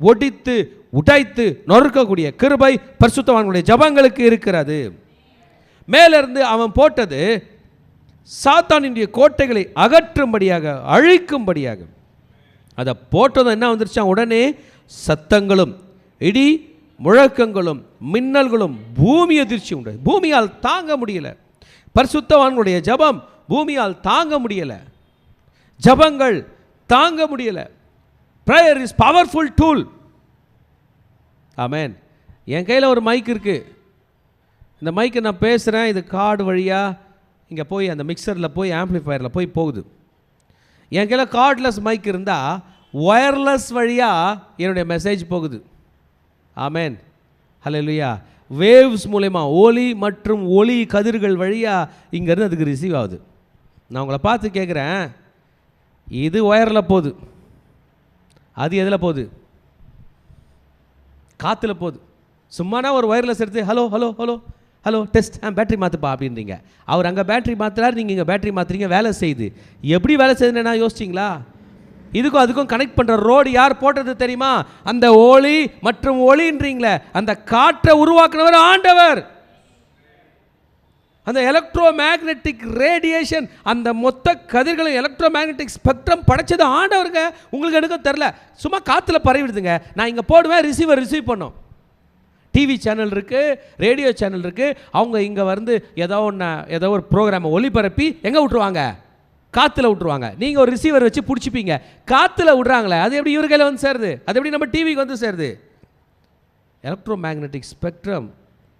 ஒடித்து உடைத்து நொறுக்கக்கூடிய கிருபை பரிசுத்தவான்களுடைய ஜபங்களுக்கு இருக்கிறது. மேலிருந்து அவன் போட்டது சாத்தானுடைய கோட்டைகளை அகற்றும்படியாக, அழிக்கும்படியாக. அதை போட்டதும் என்ன வந்துருச்சான்? உடனே சத்தங்களும் இடி முழக்கங்களும் மின்னல்களும் பூமி அதிர்ச்சி உண்டு. பூமியால் தாங்க முடியல. பரிசுத்தவான்களுடைய ஜபம் பூமியால் தாங்க முடியல, ஜபங்கள் தாங்க முடியல. Prayer is powerful tool. Amen. என் கையில் ஒரு மைக் இருக்குது. இந்த மைக்கை நான் பேசுகிறேன், இது கார்டு வழியாக இங்கே போய் அந்த மிக்சரில் போய் ஆம்ப்ளிஃபயரில் போய் போகுது. என் கையில் கார்ட்லெஸ் மைக் இருந்தால் ஒயர்லெஸ் வழியாக என்னுடைய மெசேஜ் போகுது. ஆமென், ஹல்லேலூயா. வேவ்ஸ் மூலமா, ஒலி மற்றும் ஒளி கதிர்கள் வழியாக இங்கேருந்து அதுக்கு ரிசீவ் ஆகுது. நான் உங்களை பார்த்து கேட்குறேன், இது ஒயரில் போகுது, அது எதில் போகுது? காற்றுல போகுது. சும்மானா ஒரு ஒயர்லெஸ் எடுத்து hello hello hello hello test battery மாற்றுப்பா அப்படின்றீங்க. அவர் அங்கே பேட்டரி மாற்றுறாரு, நீங்கள் இங்கே பேட்டரி மாற்றுறீங்க, வேலை செய்யுது. எப்படி வேலை செய்யுதுன்னா யோசிச்சிங்களா? இதுக்கும் அதுக்கும் கனெக்ட் பண்ணுற ரோடு யார் போட்டது தெரியுமா? அந்த ஒளி மற்றும் ஒளின்றீங்களே, அந்த காற்றை உருவாக்குனவர் ஆண்டவர். அந்த எலக்ட்ரோ மேக்னெட்டிக் ரேடியேஷன், அந்த மொத்த கதிர்களும் எலக்ட்ரோ மேக்னெட்டிக் ஸ்பெக்ட்ரம் படைச்சது ஆண்டவருங்க. உங்களுக்கு எனக்கு தெரில, சும்மா காற்றுல பரவிடுதுங்க. நான் இங்கே போடுவேன், ரிசீவர் ரிசீவ் பண்ணோம். டிவி சேனல் இருக்குது, ரேடியோ சேனல் இருக்குது. அவங்க இங்கே வந்து ஏதோ ஒரு ப்ரோக்ராமை ஒளிபரப்பி எங்கே விட்ருவாங்க? காற்றுல விட்ருவாங்க. நீங்கள் ஒரு ரிசீவர் வச்சு பிடிச்சிப்பீங்க. காற்றுல விட்றாங்களே, அது எப்படி இவர் கையில் வந்து சேருது? அது எப்படி நம்ம டிவிக்கு வந்து சேருது? எலக்ட்ரோ மேக்னெட்டிக் ஸ்பெக்ட்ரம்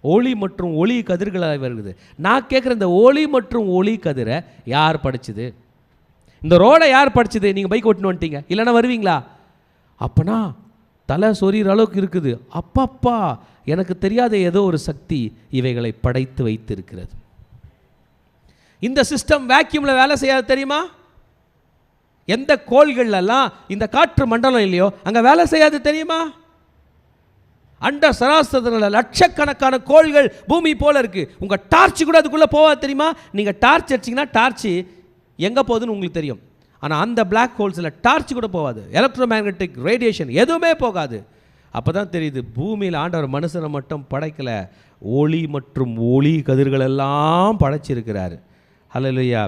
ஒளி மற்றும் ஒளி கதிர்களாக வருது. நான் கேட்குற இந்த ஒளி மற்றும் ஒளி கதிரை யார் படிச்சுது? இந்த ரோடை யார் படிச்சுது? நீங்கள் பைக் ஓட்டுன்னு வந்துட்டீங்க, இல்லைன்னா வருவீங்களா? அப்போனா தலை சொறிகிற அளவுக்கு இருக்குது. அப்பப்பா, எனக்கு தெரியாத ஏதோ ஒரு சக்தி இவைகளை படைத்து வைத்திருக்கிறது. இந்த சிஸ்டம் வேக்யூமில் வேலை செய்யாது தெரியுமா? எந்த கோள்கள்லாம் இந்த காற்று மண்டலம் இல்லையோ அங்கே வேலை செய்யாது தெரியுமா? அண்ட சராசரத்தில் லட்சக்கணக்கான கோள்கள் பூமி போல இருக்கு. உங்கள் டார்ச் கூட அதுக்குள்ளே போகாது தெரியுமா? நீங்கள் டார்ச் அடிச்சிங்கன்னா டார்ச்சு எங்கே போகுதுன்னு உங்களுக்கு தெரியும். ஆனால் அந்த பிளாக் ஹோல்ஸில் டார்ச் கூட போகாது, எலக்ட்ரோ மேக்னெட்டிக் ரேடியேஷன் எதுவுமே போகாது. அப்போ தான் தெரியுது, பூமியில் ஆண்டவர் மனுஷனை மட்டும் படைக்கலை, ஒளி மற்றும் ஒளி கதிர்களெல்லாம் படைச்சிருக்கிறாரு. ஹல்லேலூயா.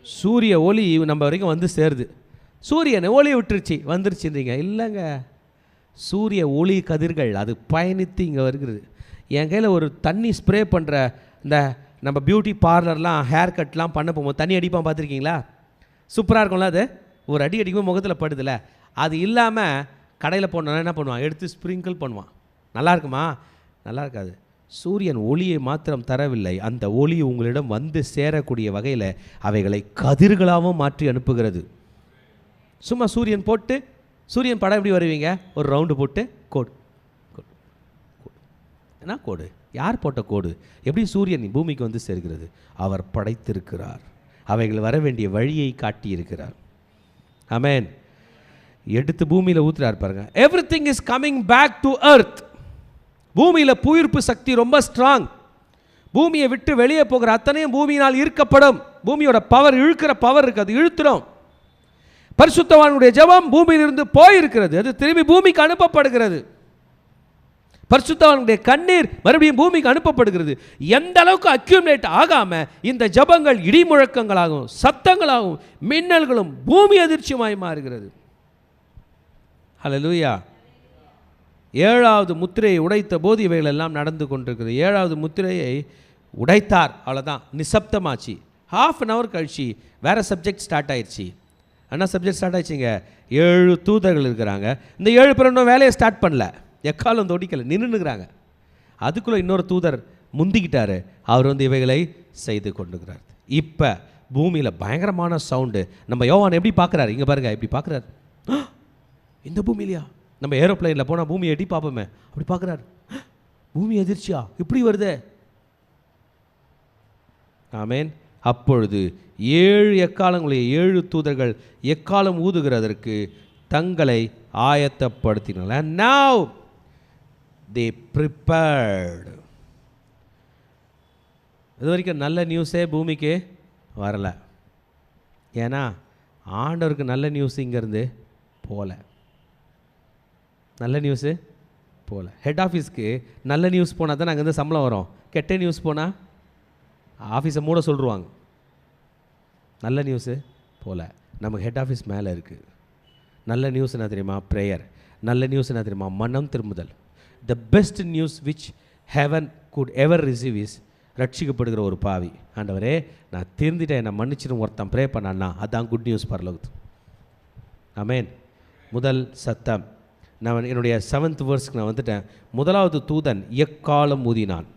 சூரிய ஒளி நம்ம வரைக்கும் வந்து சேருது. சூரியனை ஒளி விட்டுருச்சு வந்துருச்சுன்றீங்க. இல்லைங்க, சூரிய ஒளி கதிர்கள் அது பயணித்து இங்கே வருகிறது. என் கையில் ஒரு தண்ணி ஸ்ப்ரே பண்ணுற, இந்த நம்ம பியூட்டி பார்லர்லாம் ஹேர் கட்லாம் பண்ண போகும்போது தண்ணி அடிப்பான், பார்த்துருக்கீங்களா? சூப்பராக இருக்கும்ல, அது ஒரு அடி அடிக்கும்போது முகத்தில் படுதில்ல. அது இல்லாமல் கடையில் போனோன்னா என்ன பண்ணுவான்? எடுத்து ஸ்ப்ரிங்கிள் பண்ணுவான். நல்லா இருக்குமா? நல்லா இருக்காது. சூரியன் ஒளியை மாத்திரம் தரவில்லை, அந்த ஒளி உங்களிடம் வந்து சேரக்கூடிய வகையில் அவைகளை கதிர்களாகவும் மாற்றி அனுப்புகிறது. சும்மா சூரியன் போட்டு, சூரியன் படம் எப்படி வருவீங்க? ஒரு ரவுண்டு போட்டு கோடு கோடு கோடு. என்ன கோடு? யார் போட்ட கோடு? எப்படி சூரியன் பூமிக்கு வந்து சேர்கிறது? அவர் படைத்திருக்கிறார், அவைகள் வர வேண்டிய வழியை காட்டியிருக்கிறார். ஆமென். எடுத்து பூமியில் ஊற்றுறார் பாருங்க. Everything is coming back to earth. பூமியில் புயிர்ப்பு சக்தி ரொம்ப ஸ்ட்ராங். பூமியை விட்டு வெளியே போகிற அத்தனையும் பூமியினால் ஈர்க்கப்படும். பூமியோட பவர், இழுக்கிற பவர் இருக்குது, அது இழுத்துடும். பரிசுத்தவானுடைய ஜெபம் பூமியிலிருந்து போயிருக்கிறது, அது திரும்பி பூமிக்கு அனுப்பப்படுகிறது. பரிசுத்தவானுடைய கண்ணீர் மறுபடியும் பூமிக்கு அனுப்பப்படுகிறது. எந்த அளவுக்கு அக்யூமுலேட் ஆகாம இந்த ஜெபங்கள் இடி முழக்கங்களாகவும் சத்தங்களாகவும் மின்னல்களும் பூமி அதிர்ச்சியுமாய் மாறுகிறது. ஹல்லேலூயா. ஏழாவது முத்திரையை உடைத்த போது இவைகள் எல்லாம் நடந்து கொண்டிருக்கிறது. ஏழாவது முத்திரையை உடைத்தார், அவ்வளோதான், நிசப்தமாச்சு. ஹாஃப் அன் ஹவர் கழிச்சு வேறு சப்ஜெக்ட் ஸ்டார்ட் ஆயிடுச்சு. என்ன சப்ஜெக்ட் ஸ்டார்ட் ஆயிடுச்சிங்க? 7 தூதர்கள் இருக்கிறாங்க. இந்த 7 பேர் இன்னும் வேலையை ஸ்டார்ட் பண்ணல, எக்காலம் தொடிக்கலை, நின்றுக்கிறாங்க. அதுக்குள்ளே இன்னொரு தூதர் முந்திக்கிட்டார், அவர் வந்து இவைகளை செய்து கொண்டுக்கிறார். இப்போ பூமியில் பயங்கரமான சவுண்டு. நம்ம யோவான் எப்படி பார்க்குறாரு? இங்கே பாருங்க, எப்படி பார்க்குறாரு? இந்த பூமியிலையா? நம்ம ஏரோப்ளைனில் போனால் பூமியை எட்டி பார்ப்போமே, அப்படி பார்க்குறாரு. பூமி எதிர்ச்சியா இப்படி வருது? ஆமேன். அப்பொழுது 7 எக்காலங்களுடைய 7 தூதர்கள் எக்காலம் ஊதுகிறதற்கு தங்களை ஆயத்தப்படுத்தினார்கள். And now they prepared. இது வரைக்கும் நல்ல நியூஸே பூமிக்கு வரலை. ஏன்னா ஆண்டவருக்கு நல்ல நியூஸ் இங்கேருந்து போகல. நல்ல நியூஸு போகல. ஹெட் ஆஃபீஸ்க்கு நல்ல நியூஸ் போனால் தான் நாங்கள் வந்து சம்பளம் வரும். கெட்ட நியூஸ் போனால் ஆஃபீஸை மூட சொல்லிடுவாங்க. நல்ல நியூஸு போகல. நமக்கு ஹெட் ஆஃபீஸ் மேலே இருக்குது. நல்ல நியூஸ் என்ன தெரியுமா? ப்ரேயர். நல்ல நியூஸ் என்ன தெரியுமா? மனம் திரும்புதல். The best news which heaven could ever receive is, ரட்சிக்கப்படுகிற ஒரு பாவி, ஆண்டவரே நான் திருந்திட்டேன், என்னை மன்னிச்சிடும் ஒருத்தன் ப்ரே பண்ணான்னா அதான் குட் நியூஸ் பரலோகத்து. ஆமேன். முதல் சத்தம். நான் என்னுடைய 7th verse நான் வந்துட்டேன். முதலாவது தூதன் எக்காலம் ஊதினான்.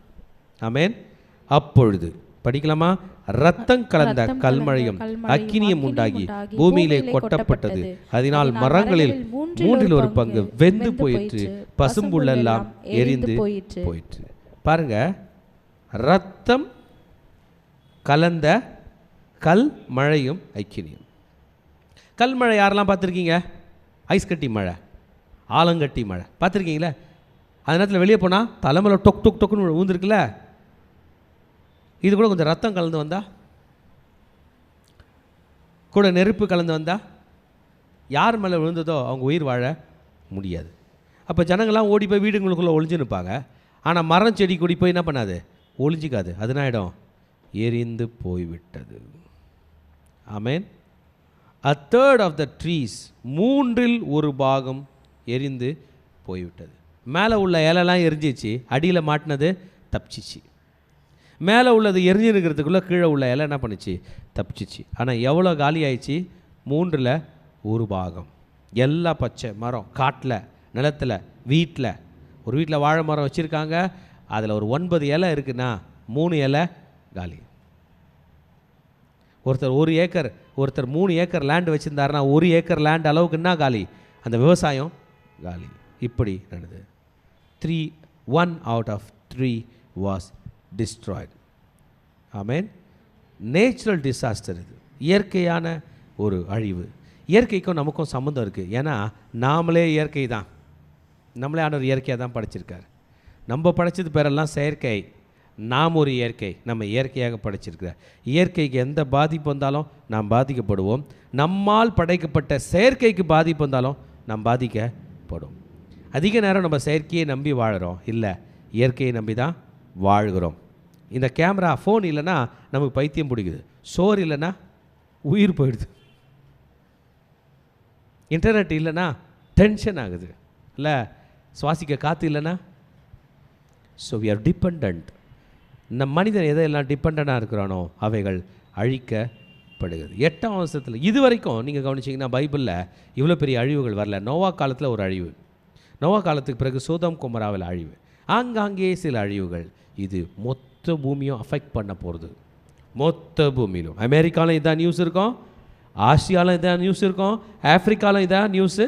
ஆமேன். அப்பொழுது படிக்கலாமா? ரத்தம் கலந்த கல்மழையும் அக்கினியும் உண்டாகி பூமியிலே கொட்டப்பட்டது. அதனால் மரங்களில் 1/3 வெந்து போயிற்று, பசும்புல்லெல்லாம் எரிந்து போயிற்று. பாருங்க, ரத்தம் கலந்த கல் மழையும் அக்கினியும். கல்மழை யாரெல்லாம் பார்த்துருக்கீங்க? ஐஸ் கட்டி மழை, ஆலங்கட்டி மழை பார்த்துருக்கீங்களா? அந்த நேரத்தில் வெளியே போனால் தலைமையில் டொக் டொக் டொக்குன்னு ஊந்துருக்குல்ல. இது கூட கொஞ்சம் ரத்தம் கலந்து வந்தா, கூட நெருப்பு கலந்து வந்தா, யார் மேலே விழுந்ததோ அவங்க உயிர் வாழ முடியாது. அப்போ ஜனங்கள்லாம் ஓடி போய் வீடுங்களுக்குள்ளே ஒளிஞ்சு நிற்பாங்க. ஆனால் மரம் செடி கொடி போய் என்ன பண்ணாது? ஒளிஞ்சிக்காது. அது ஆகிடும், எரிந்து போய்விட்டது. ஆமேன். A third of the trees, 1/3 எரிந்து போய்விட்டது. மேலே உள்ள இலைலாம் எரிஞ்சிச்சு, அடியில் மாட்டினது தப்பிச்சிச்சு. மேலே உள்ளது எரிஞ்சுருக்கிறதுக்குள்ளே கீழே உள்ள இலை என்ன பண்ணிச்சு? தப்பிச்சிச்சு. ஆனால் எவ்வளோ காலி ஆயிடுச்சு? 1/3. எல்லா பச்சை மரம், காட்டில், நிலத்தில், வீட்டில். ஒரு வீட்டில் வாழை மரம் வச்சுருக்காங்க, அதில் ஒரு 9 இலை இருக்குன்னா 3 இலை காலி. ஒருத்தர் 1 ஏக்கர், ஒருத்தர் 3 ஏக்கர் லேண்டு வச்சுருந்தாருன்னா 1 ஏக்கர் லேண்ட் அளவுக்கு என்ன காலி? அந்த விவசாயம் காலி. இப்படி நடந்தது. 1 out of 3 was destroyed. Amen. Natural disaster இது, இயற்கையான ஒரு அழிவு. இயற்கைக்கும் நமக்கும் சம்மந்தம் இருக்குது. ஏன்னா நாமளே இயற்கை தான், நம்மளே ஆனவர் இயற்கையாக தான் படைச்சிருக்கார். நம்ம படைச்சது பேரெல்லாம் செயற்கை, நாம் ஒரு இயற்கை, நம்ம இயற்கையாக படைச்சிருக்கிறார். இயற்கைக்கு எந்த பாதிப்பு வந்தாலும் நாம் பாதிக்கப்படுவோம். நம்மால் படைக்கப்பட்ட செயற்கைக்கு பாதிப்பு வந்தாலும் நாம் பாதிக்கப்படும். அதிக நேரம் நம்ம செயற்கையை நம்பி வாழுகிறோம், இல்லை இயற்கையை நம்பி தான் வாழ்கிறோம். இந்த கேமரா, ஃபோன் இல்லைன்னா நமக்கு பைத்தியம் பிடிக்குது. சோறு இல்லைன்னா உயிர் போயிடுது. இன்டர்நெட் இல்லைன்னா டென்ஷன் ஆகுது, இல்லை சுவாசிக்க காற்று இல்லைன்னா. So we are depend. நம் மனிதன் எதையெல்லாம் டிபெண்டாக இருக்கிறானோ அவைகள் அழிக்கப்படுகிறது. 8ஆம் வருஷத்தில் இது வரைக்கும் நீங்கள் கவனிச்சிங்கன்னா பைபிளில் இவ்வளோ பெரிய அழிவுகள் வரல. நோவா காலத்தில் ஒரு அழிவு, நோவா காலத்துக்கு பிறகு சோதோம் கொமோராவில் அழிவு, ஆங்காங்கே சில அழிவுகள். இது மொத்த பூமியும் அஃபெக்ட் பண்ண போகிறது. மொத்த பூமியிலும். அமெரிக்காவில் இதான் நியூஸ் இருக்கும், ஆசியாவில் இதான் நியூஸ் இருக்கும், ஆப்பிரிக்காவில் இதான் நியூஸு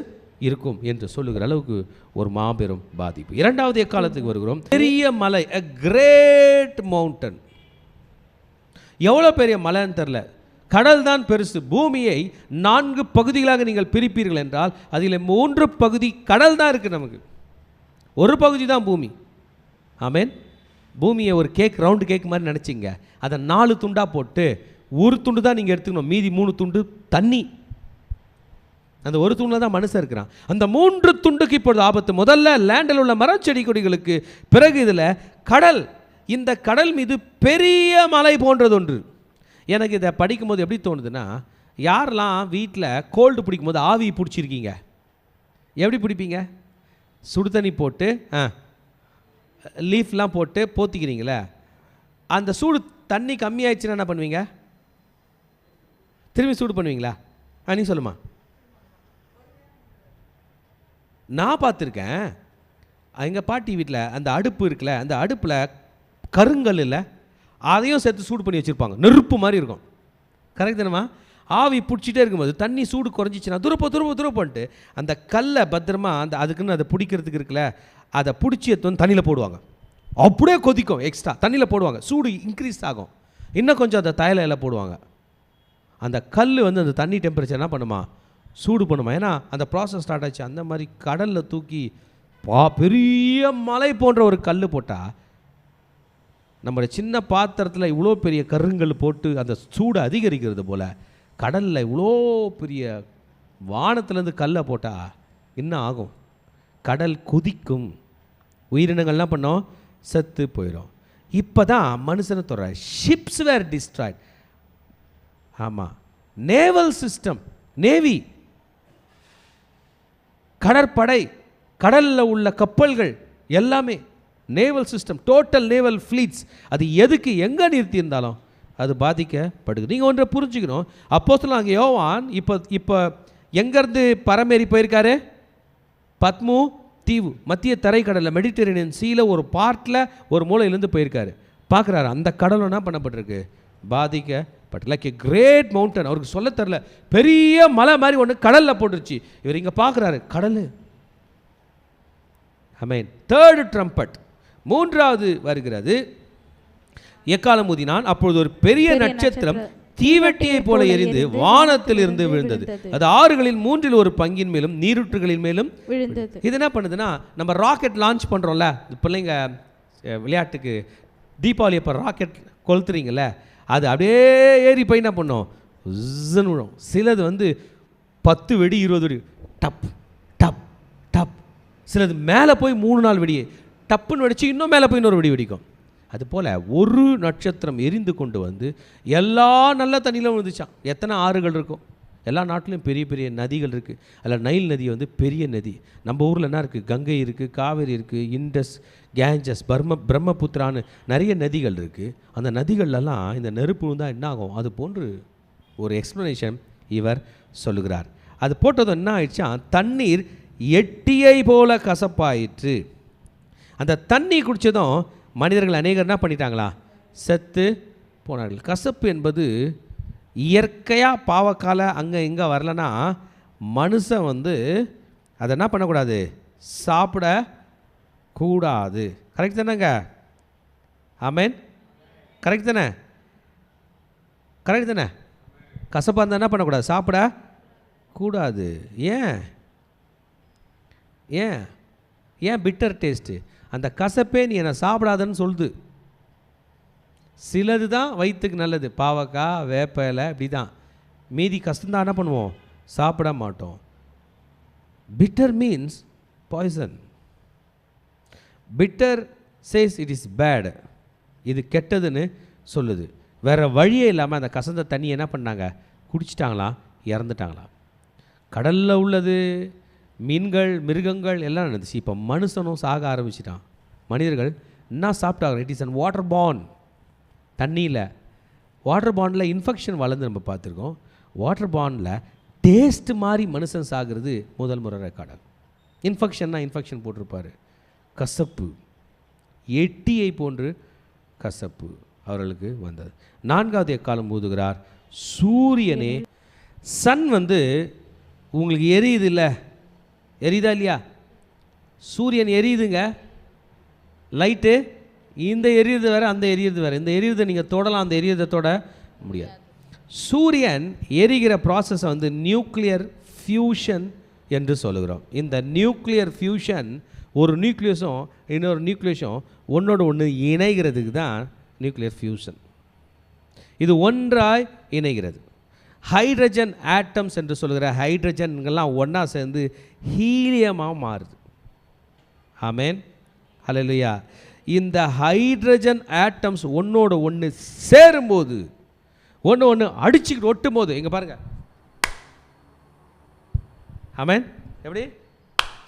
இருக்கும் என்று சொல்லுகிற அளவுக்கு ஒரு மாபெரும் பாதிப்பு. 2வது எக்காலத்துக்கு வருகிறோம். பெரிய மலை, a great mountain. எவ்வளோ பெரிய மலைன்னு தெரில, கடல் தான் பெருசு. பூமியை 4 பகுதிகளாக நீங்கள் பிரிப்பீர்கள் என்றால் அதில் 3 பகுதி கடல் தான் இருக்குது. நமக்கு ஒரு பகுதி தான் பூமி. ஆமேன். பூமியை ஒரு கேக், ரவுண்டு கேக் மாதிரி நினச்சிங்க. அதை 4 துண்டாக போட்டு ஒரு துண்டு தான் நீங்கள் எடுத்துக்கணும், மீதி 3 துண்டு தண்ணி. அந்த ஒரு துண்டில் தான் மனுஷன் இருக்கிறான். அந்த 3 துண்டுக்கு இப்பொழுது ஆபத்து. முதல்ல லேண்டில் உள்ள மரச்செடி கொடிகளுக்கு, பிறகு இதில் கடல். இந்த கடல் மீது பெரிய மலை போன்றது ஒன்று. எனக்கு இதை படிக்கும்போது எப்படி தோணுதுன்னா, யாரெல்லாம் வீட்டில் கோல்டு பிடிக்கும் போது ஆவி பிடிச்சிருக்கீங்க? எப்படி பிடிப்பீங்க? சுடு தண்ணி போட்டு லீஃப்லாம் போட்டு போத்திக்கிறீங்களே, அந்த சூடு தண்ணி கம்மியாயிடுச்சுன்னா என்ன பண்ணுவீங்க? திரும்பி சூடு பண்ணுவீங்களா? நீ சொல்லுமா. நான் பார்த்துருக்கேன், எங்கள் பாட்டி வீட்டில் அந்த அடுப்பு இருக்குல்ல, அந்த அடுப்பில் கருங்கல் இல்லை, அதையும் சேர்த்து சூடு பண்ணி வச்சுருப்பாங்க. நெருப்பு மாதிரி இருக்கும். கரெக்ட் தானேம்மா? ஆவி பிடிச்சிட்டே இருக்கும்போது தண்ணி சூடு குறைஞ்சிச்சுன்னா துருப்பன்ட்டு அந்த கல்லை பத்திரமா அந்த அதுக்குன்னு அதை பிடிக்கிறதுக்கு இருக்குல்ல, அதை பிடிச்சி எடுத்து தண்ணியில் போடுவாங்க. அப்படியே கொதிக்கும், எக்ஸ்ட்ரா தண்ணியில் போடுவாங்க, சூடு இன்க்ரீஸ் ஆகும். இன்னும் கொஞ்சம் அந்த தைலையில் போடுவாங்க. அந்த கல் அந்த தண்ணி டெம்பரேச்சர் என்ன பண்ணுமா? சூடு பண்ணுமா. ஏன்னா அந்த ப்ராசஸ் ஸ்டார்ட் ஆச்சு. அந்த மாதிரி கடலில் தூக்கி பெரிய மலை போன்ற ஒரு கல் போட்டால், நம்மளுடைய சின்ன பாத்திரத்தில் இவ்வளோ பெரிய கருங்கல் போட்டு அந்த சூடு அதிகரிக்கிறது போல், கடலில் இவ்வளோ பெரிய வானத்துலேருந்து கல்லை போட்டால் என்ன ஆகும்? கடல் கொதிக்கும், உயிரினங்கள்லாம் பண்ணோம், செத்து போயிடும். இப்போ தான் மனுஷனை தொடர ஷிப்ஸ் வேர் டிஸ்ட்ராய்ட். ஆமாம், நேவல் சிஸ்டம், நேவி, கடற்படை, கடலில் உள்ள கப்பல்கள் எல்லாமே naval system, total naval fleets. அது எதுக்கு எங்கே நிறுத்தியிருந்தாலும் அது பாதிக்கப்படுது. நீங்கள் ஒன்றை புரிஞ்சுக்கணும். அப்போஸ்தலன் அங்கே யோவான் இப்போ எங்கேருந்து பரமேறி போயிருக்காரு? பத்மு தீவு, மத்திய தரைக்கடலில், மெடிட்டரேனியன் சீல ஒரு பார்ட்டில் ஒரு மூலையிலேருந்து போயிருக்காரு. பார்க்குறாரு. அந்த கடலும் என்ன பண்ணப்பட்டிருக்கு? பாதிக்கப்பட்ட லைக் எ கிரேட் மவுண்டன். அவருக்கு சொல்ல தெரில, பெரிய மலை மாதிரி ஒன்று கடலில் போட்டுருச்சு. இவர் இங்கே பார்க்குறாரு, கடல். ஆமென். தேர்டு ட்ரம்பட், மூன்றாவது வருகிறது. எக்காலம் ஊதினான், அப்பொழுது ஒரு பெரிய நட்சத்திரம் தீவெட்டியை போல எரிந்து வானத்தில் இருந்து விழுந்தது. அது ஆறுகளில் 1/3 மேலும் நீரூற்றுகளின் மேலும் விழுந்தது. இது என்ன பண்ணுதுன்னா, நம்ம ராக்கெட் லான்ச் பண்ணுறோம்ல, பிள்ளைங்க விளையாட்டுக்கு தீபாவளி அப்போ ராக்கெட் கொளுத்துறீங்கல்ல, அது அப்படியே ஏறி போய் என்ன பண்ணோம், உஸ்ஸுன்னு விழும். சிலது 10 வெடி 20 வெடி, டப் டப் டப். சிலது மேலே போய் 3-4 வெடியே டப்புன்னு வெடிச்சு இன்னும் மேலே போய் இன்னொரு வெடி வெடிக்கும். அதுபோல் ஒரு நட்சத்திரம் எரிந்து கொண்டு வந்து எல்லா நல்ல தண்ணியிலும் விழுந்துச்சான். எத்தனை ஆறுகள் இருக்கும்? எல்லா நாட்டிலையும் பெரிய பெரிய நதிகள் இருக்குது. அதில் நைல் நதி பெரிய நதி. நம்ம ஊரில் என்ன இருக்குது? கங்கை இருக்குது, காவேரி இருக்குது, இண்டஸ், கேஞ்சஸ், பிரம்மபுத்திரான்னு நிறைய நதிகள் இருக்குது. அந்த நதிகள்லாம் இந்த நெருப்பு விழுந்தால் என்ன ஆகும்? அது போன்று ஒரு எக்ஸ்ப்ளனேஷன் இவர் சொல்லுகிறார். அது போட்டதும் என்ன ஆயிடுச்சா, தண்ணீர் எட்டியை போல கசப்பாயிற்று. அந்த தண்ணி குடித்ததும் மனிதர்கள் அநேகர் என்ன பண்ணிட்டாங்களா? செத்து போனார்கள். கசப்பு என்பது இயற்கையாக பாவக்கால அங்கே இங்கே வரலன்னா மனுஷன் அதை என்ன பண்ணக்கூடாது? சாப்பிடக்கூடாது. கரெக்ட் தானேங்க? ஆமேன். கரெக்ட் தானே? கரெக்ட் தானே? கசப்பாக இருந்தால் என்ன பண்ணக்கூடாது? சாப்பிடக்கூடாது. ஏன் ஏன் ஏன் பிட்டர் டேஸ்ட்டு? அந்த கசப்பே நீ என்னை சாப்பிடாதன்னு சொல்லுது. சிலது தான் வயிற்றுக்கு நல்லது, பாவக்காய், வேப்ப இலை, இப்படி தான். மீதி கஷ்டம்தான் என்ன பண்ணுவோம்? சாப்பிட மாட்டோம். Bitter means poison. Bitter says it is bad, இது கெட்டதுன்னு சொல்லுது. வேறு வழியே இல்லாமல் அந்த கசந்த தண்ணி என்ன பண்ணாங்க? குடிச்சிட்டாங்களா, இறந்துட்டாங்களா. கடலில் உள்ளது மீன்கள், மிருகங்கள் எல்லாம் நடந்துச்சு. இப்போ மனுஷனும் சாக ஆரம்பிச்சிட்டான். மனிதர்கள் என்ன சாப்பிட்டாங்க? It is an water born. தண்ணியில் வாட்டர் பார்னில் இன்ஃபெக்ஷன் வளர்ந்து நம்ம பார்த்துருக்கோம். வாட்டர் பார்னில் டேஸ்ட்டு மாதிரி மனுஷன் சாகிறது முதல் முறை ரெக்கார்டாக. இன்ஃபெக்ஷன்னா இன்ஃபெக்ஷன் போட்டிருப்பார். கசப்பு, எட்டியை போன்று கசப்பு அவர்களுக்கு வந்தது. 4வது எக்காலம் ஊதுகிறார். சூரியனே, சன் உங்களுக்கு எரியுது இல்லை? எரியுதா இல்லையா? சூரியன் எரியுதுங்க. லைட்டு இந்த எரியுது வேறு, அந்த எரியுது வேறு. இந்த எரியுதை நீங்கள் தொடலாம், அந்த எரியுதை தொட முடியாது. சூரியன் எரிகிற ப்ராசஸை நியூக்ளியர் ஃபியூஷன் என்று சொல்லுகிறோம். இந்த நியூக்ளியர் ஃபியூஷன், ஒரு நியூக்ளியஸும் இன்னொரு நியூக்ளியஸும் ஒன்றோடு ஒன்று இணைகிறதுக்கு தான் நியூக்ளியர் ஃபியூஷன். இது ஒன்றாய் இணைகிறது. ஹைட்ரஜன் ஆட்டம்ஸ் என்று சொல்கிற ஹைட்ரஜன்கள்லாம் ஒன்றா சேர்ந்து ஹீலியமாக மாறுது. ஆமேன், ஹல்லேலூயா. இந்த ஹைட்ரஜன் ஆட்டம்ஸ் ஒன்றோடு ஒன்று சேரும்போது, ஒன்று அடிச்சுக்கிட்டு ஒட்டும் போது, இங்கே பாருங்கள். ஆமேன். எப்படி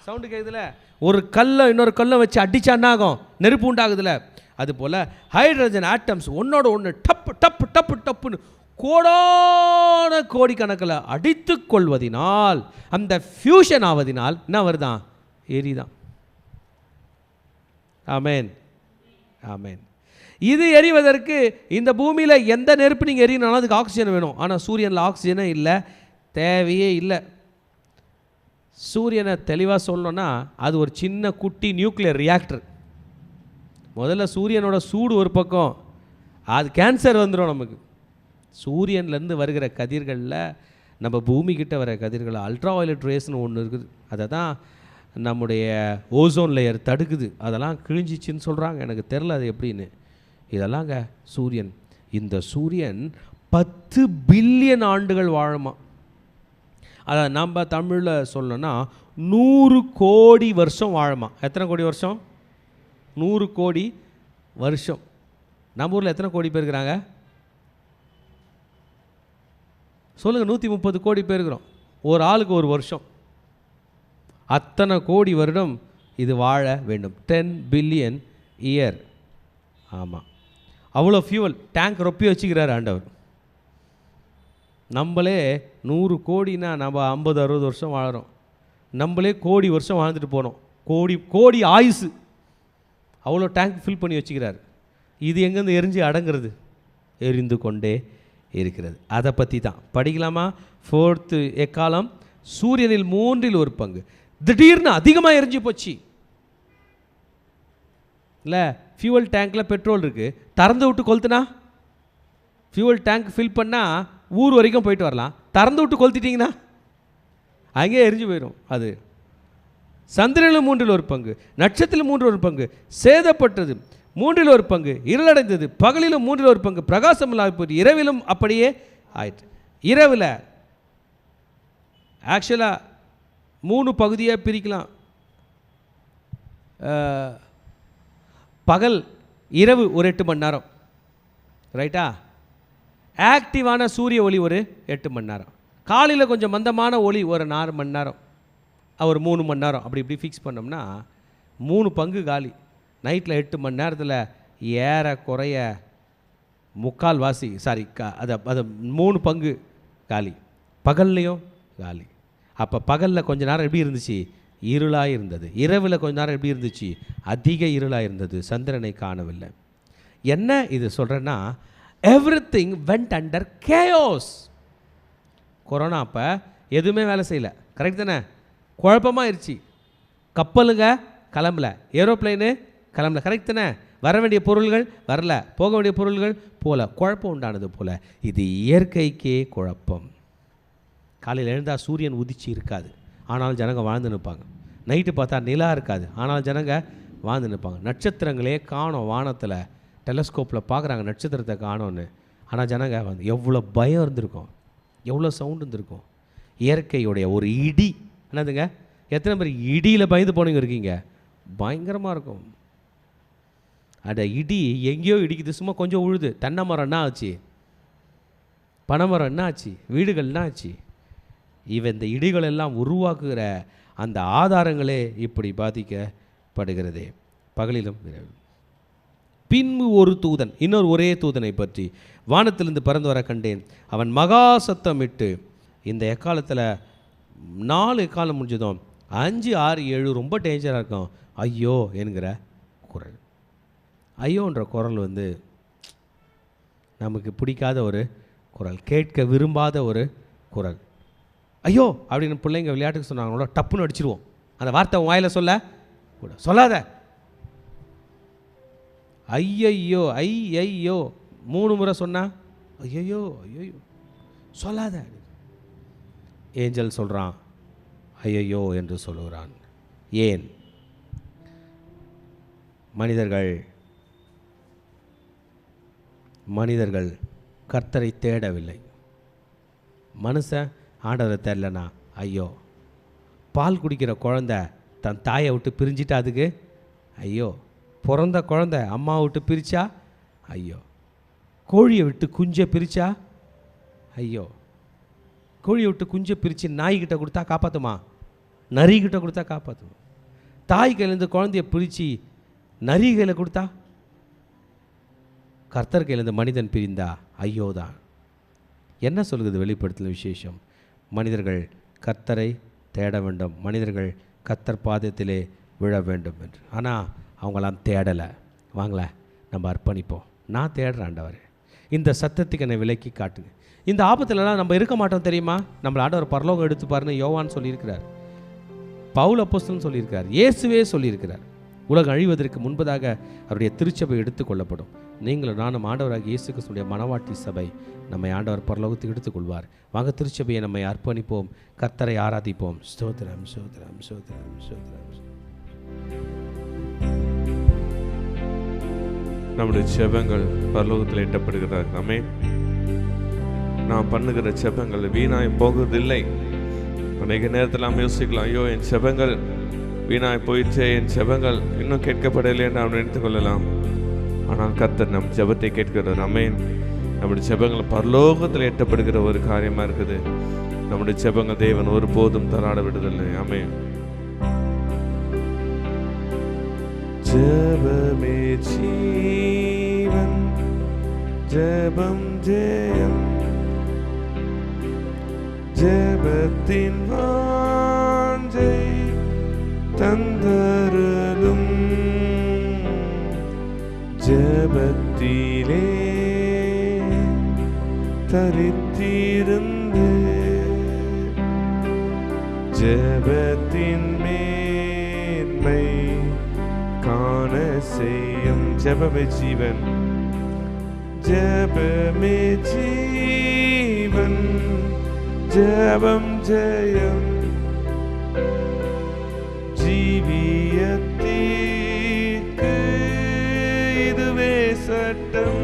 சவுண்டு கேட்குதுல? ஒரு கல்லை இன்னொரு கல்லை வச்சு அடித்தா என்ன ஆகும்? நெருப்பு உண்டாகுதுல? அதுபோல் ஹைட்ரஜன் ஆட்டம்ஸ் ஒன்றோட ஒன்று டப்பு டப்பு டப்பு டப்புன்னு கோடான கோடிக்கணக்கில் அடித்து கொள்வதினால், அந்த ஃபியூஷன் ஆவதினால் என்ன வருதான்? எரிதான். ஆமேன், ஆமேன். இது எரிவதற்கு இந்த பூமியில் எந்த நெருப்பு நீங்கள் எரியனாலும் அதுக்கு ஆக்சிஜன் வேணும். ஆனால் சூரியனில் ஆக்சிஜனே இல்லை, தேவையே இல்லை. சூரியனை தெளிவாக சொல்லணும்னா அது ஒரு சின்ன குட்டி நியூக்ளியர் ரியாக்டர். முதல்ல சூரியனோட சூடு ஒரு பக்கம், அது கேன்சர் வந்துடும் நமக்கு. சூரியன்லேருந்து வருகிற கதிர்களில் நம்ம பூமிக்கிட்ட வர கதிர்கள் அல்ட்ரா வயலட் ரேஸ்னு ஒன்று இருக்குது. அதை தான் நம்முடைய ஓசோன் லேயர் தடுக்குது. அதெல்லாம் கிழிஞ்சிச்சின்னு சொல்கிறாங்க. எனக்கு தெரில அது எப்படின்னு. இதெல்லாங்க சூரியன். இந்த சூரியன் 10 பில்லியன் ஆண்டுகள் வாழுமா. அதை நம்ம தமிழில் சொல்லணும்னா 100 கோடி வருஷம் வாழுமா. எத்தனை கோடி வருஷம்? 100 கோடி வருஷம். நம்ம ஊரில் எத்தனை கோடி பேர் இருக்கிறாங்க சொல்லுங்கள்? 130 கோடி பேர் இருக்கிறோம். ஒரு ஆளுக்கு ஒரு வருஷம். அத்தனை கோடி வருடம் இது வாழ வேண்டும். 10 பில்லியன் இயர். ஆமாம், அவ்வளோ ஃபியூவல் டேங்க் ரொப்பி வச்சுக்கிறார் ஆண்டவர். நம்மளே 100 கோடினா நம்ம 50-60 வருஷம் வாழறோம். நம்மளே கோடி வருஷம் வாழ்ந்துட்டு போனோம். கோடி கோடி ஆயுசு அவ்வளோ டேங்க் ஃபில் பண்ணி வச்சுக்கிறார். இது எங்கேருந்து எரிஞ்சு அடங்கிறது? எரிந்து கொண்டே இருக்கிறது. அதை பற்றி தான் படிக்கலாமா? 4th எக்காலம், சூரியனில் 1/3 திடீர்னு அதிகமாக எரிஞ்சு போச்சு. இல்லை, ஃபியூவல் டேங்க்கில் பெட்ரோல் இருக்குது, திறந்து விட்டு கொளுத்துனா ஃபியூவல் டேங்க் ஃபில் பண்ணால் ஊர் வரைக்கும் போயிட்டு வரலாம். திறந்து விட்டு கொளுத்திட்டிங்கன்னா அங்கேயே எரிஞ்சு போயிடும். அது சந்திரனில் 1/3, நட்சத்திரம் 1/3 சேதப்பட்டது, 1/3 இருளடைந்தது, பகலிலும் 1/3 பிரகாசம் இல்லாத போயிட்டு, இரவிலும் அப்படியே ஆயிற்று. இரவில் ஆக்சுவலாக 3 பகுதியாக பிரிக்கலாம். பகல் இரவு ஒரு 8 மணி நேரம், ரைட்டா? ஆக்டிவான சூரிய ஒளி ஒரு 8 மணி நேரம், காலையில் கொஞ்சம் மந்தமான ஒளி ஒரு 4 மணி நேரம், ஒரு 3 மணி நேரம், அப்படி இப்படி ஃபிக்ஸ் பண்ணோம்னா 3 பங்கு காலி. நைட்டில் 8 மணி நேரத்தில் ஏறக்குறைய 3/4 அதை 3 பங்கு காலி. பகல்லையும் காலி. அப்போ பகலில் கொஞ்ச நேரம் எப்படி இருந்துச்சு? இருளாக இருந்தது. இரவில் கொஞ்ச நேரம் எப்படி இருந்துச்சு? அதிக இருளாக இருந்தது. சந்திரனை காணவில்லை. என்ன இது சொல்கிறேன்னா, everything went under chaos. Corona அப்போ எதுவுமே வேலை செய்யலை, கரெக்ட் தானே? குழப்பமாகிருச்சு. கப்பலுங்க கிளம்பல, ஏரோப்ளைனு கிளம்பல, கரெக்ட் தானே? வர வேண்டிய பொருள்கள் வரல, போக வேண்டிய பொருள்கள் போல, குழப்பம் உண்டானது போல். இது இயற்கைக்கே குழப்பம். காலையில் எழுந்தால் சூரியன் உதிச்சு இருக்காது, ஆனால் ஜனங்க வாழ்ந்து நிற்பாங்க. நைட்டு பார்த்தா நிலா இருக்காது, ஆனால் ஜனங்க வாழ்ந்து நிற்பாங்க. நட்சத்திரங்களே காணோம் வானத்தில், டெலஸ்கோப்பில் பார்க்குறாங்க நட்சத்திரத்தை காணோன்னு, ஆனால் ஜனங்க வந்து எவ்வளோ பயம் இருந்திருக்கும், எவ்வளோ சவுண்டு இருந்திருக்கும். இயற்கையுடைய ஒரு இடி, என்னதுங்க? எத்தனை பேர் இடியில் பயந்து போனவங்க இருக்கீங்க? பயங்கரமாக இருக்கும். அந்த இடி எங்கேயோ இடிக்குது, சும்மா கொஞ்சம் உழுது. தென்னை மரம் என்ன ஆச்சு? பனை மரம் என்ன ஆச்சு? வீடுகள் என்ன ஆச்சு? இந்த இடிகள் எல்லாம் உருவாக்குகிற அந்த ஆதாரங்களே இப்படி பாதிக்கப்படுகிறதே, பகலிலும் இரவிலும். பின்பு ஒரு தூதன், இன்னொரு ஒரே தூதனை பற்றி வானத்திலிருந்து பறந்து வர கண்டேன். அவன் மகா சத்தமிட்டு, இந்த எக்காலத்தில் 4 எக்காலம் முடிஞ்சதும் 5, 6, 7 ரொம்ப டேஞ்சராக இருக்கும். ஐயோ என்கிற குரல். ஐயோன்ற குரல் வந்து நமக்கு பிடிக்காத ஒரு குரல், கேட்க விரும்பாத ஒரு குரல். ஐயோ அப்படின்னு பிள்ளைங்க விளையாட்டுக்கு சொன்னாங்களோ, டப்புன்னு அடிச்சிடுவோம். அந்த வார்த்தை வாயில் சொல்ல கூட சொல்லாத. ஐயையோ ஐயையோ 3 முறை சொன்னா ஐயையோ ஐயோ சொல்லாத. ஏஞ்சல் சொல்கிறான் ஐயையோ என்று சொல்லுகிறான். ஏன்? மனிதர்கள் கர்த்தரை தேடவில்லை. மனுஷன் ஆண்டவரை தேடலனா ஐயோ. பால் குடிக்கிற குழந்தை தன் தாயை விட்டு பிரிஞ்சிட்டா அதுக்கு ஐயோ. பிறந்த குழந்தை அம்மா விட்டு பிரித்தா ஐயோ. கோழியை விட்டு குஞ்சை பிரித்தா ஐயோ. கோழியை விட்டு குஞ்சை பிரித்து நாய்கிட்ட கொடுத்தா காப்பாற்றுமா? நரிகிட்ட கொடுத்தா காப்பாற்றுமா? தாய் கையிலேருந்து குழந்தைய பிரித்து நரி கையில் கொடுத்தா? கர்த்தர் கையிலேருந்து மனிதன் பிரிந்தா ஐயோ தான். என்ன சொல்கிறது வெளிப்படுத்தல் விசேஷம்? மனிதர்கள் கர்த்தரை தேட வேண்டும், மனிதர்கள் கர்த்தர் பாதத்திலே விழ வேண்டும் என்று. ஆனால் அவங்களாம் தேடலை. வாங்கல நம்ம அர்ப்பணிப்போம். நான் தேடுறேன் ஆண்டவர், இந்த சத்தத்துக்கு என்னை விலக்கி காட்டுங்க. இந்த ஆபத்துலலாம் நம்ம இருக்க மாட்டோம் தெரியுமா? நம்மளை ஆண்டவர் பரலோகம் எடுத்துப்பாருன்னு யோவான் சொல்லியிருக்கிறார், பவுல் அப்போஸ்தலன் சொல்லியிருக்கிறார், இயேசுவே சொல்லியிருக்கிறார். உலகம் அழிவதற்கு முன்பதாக அவருடைய திருச்சபை எடுத்துக்கொள்ளப்படும். நீங்களும் நானும் ஆண்டவராக இயேசு கிறிஸ்துவின் மனவாட்டி சபை நம்மை ஆண்டவர் பரலோகத்துக்கு எடுத்துக்கொள்வார். வாங்க திருச்சபையை நம்மை அர்ப்பணிப்போம், கர்த்தரை ஆராதிப்போம். ஸ்தோத்திரம் ஸ்தோத்திரம் ஸ்தோத்திரம் ஸ்தோத்திரம். நம்முடைய செபங்கள் பரலோகத்தில் எட்டப்படுகிறார். ஆமென். நாம் பண்ணுகிற செபங்கள் வீணாய் போகுவதில்லை. அநேக நேரத்தில் நாம் யோசிக்கலாம், ஐயோ என் செபங்கள் வீணாய் போயிடுச்சே, என் செபங்கள் இன்னும் கேட்கப்படலை என்று நாம் நினைத்து கொள்ளலாம். ஆனால் கர்த்தர் நம் ஜெபத்தை கேட்கிறார். ஆமென். நம்முடைய செபங்கள் பரலோகத்தில் எட்டப்படுகிற ஒரு காரியமாக இருக்குது. நம்முடைய செபங்கள் தேவன் ஒருபோதும் தராட விடுதலை. ஆமென். ஜெபமே ஜீவன், ஜெபம் ஜெயம், ஜெபத்தின் வாஞ்சை தந்தருளும், ஜெபத்திலே தரித்திருந்து ஜெபத்தின் மேன்மை காண செய்யும். ஜெபமே ஜீவன், ஜெபமே ஜீவன், ஜெபம் ஜெயம். ஜீவியத்திற்கு இதுவே சட்டம்.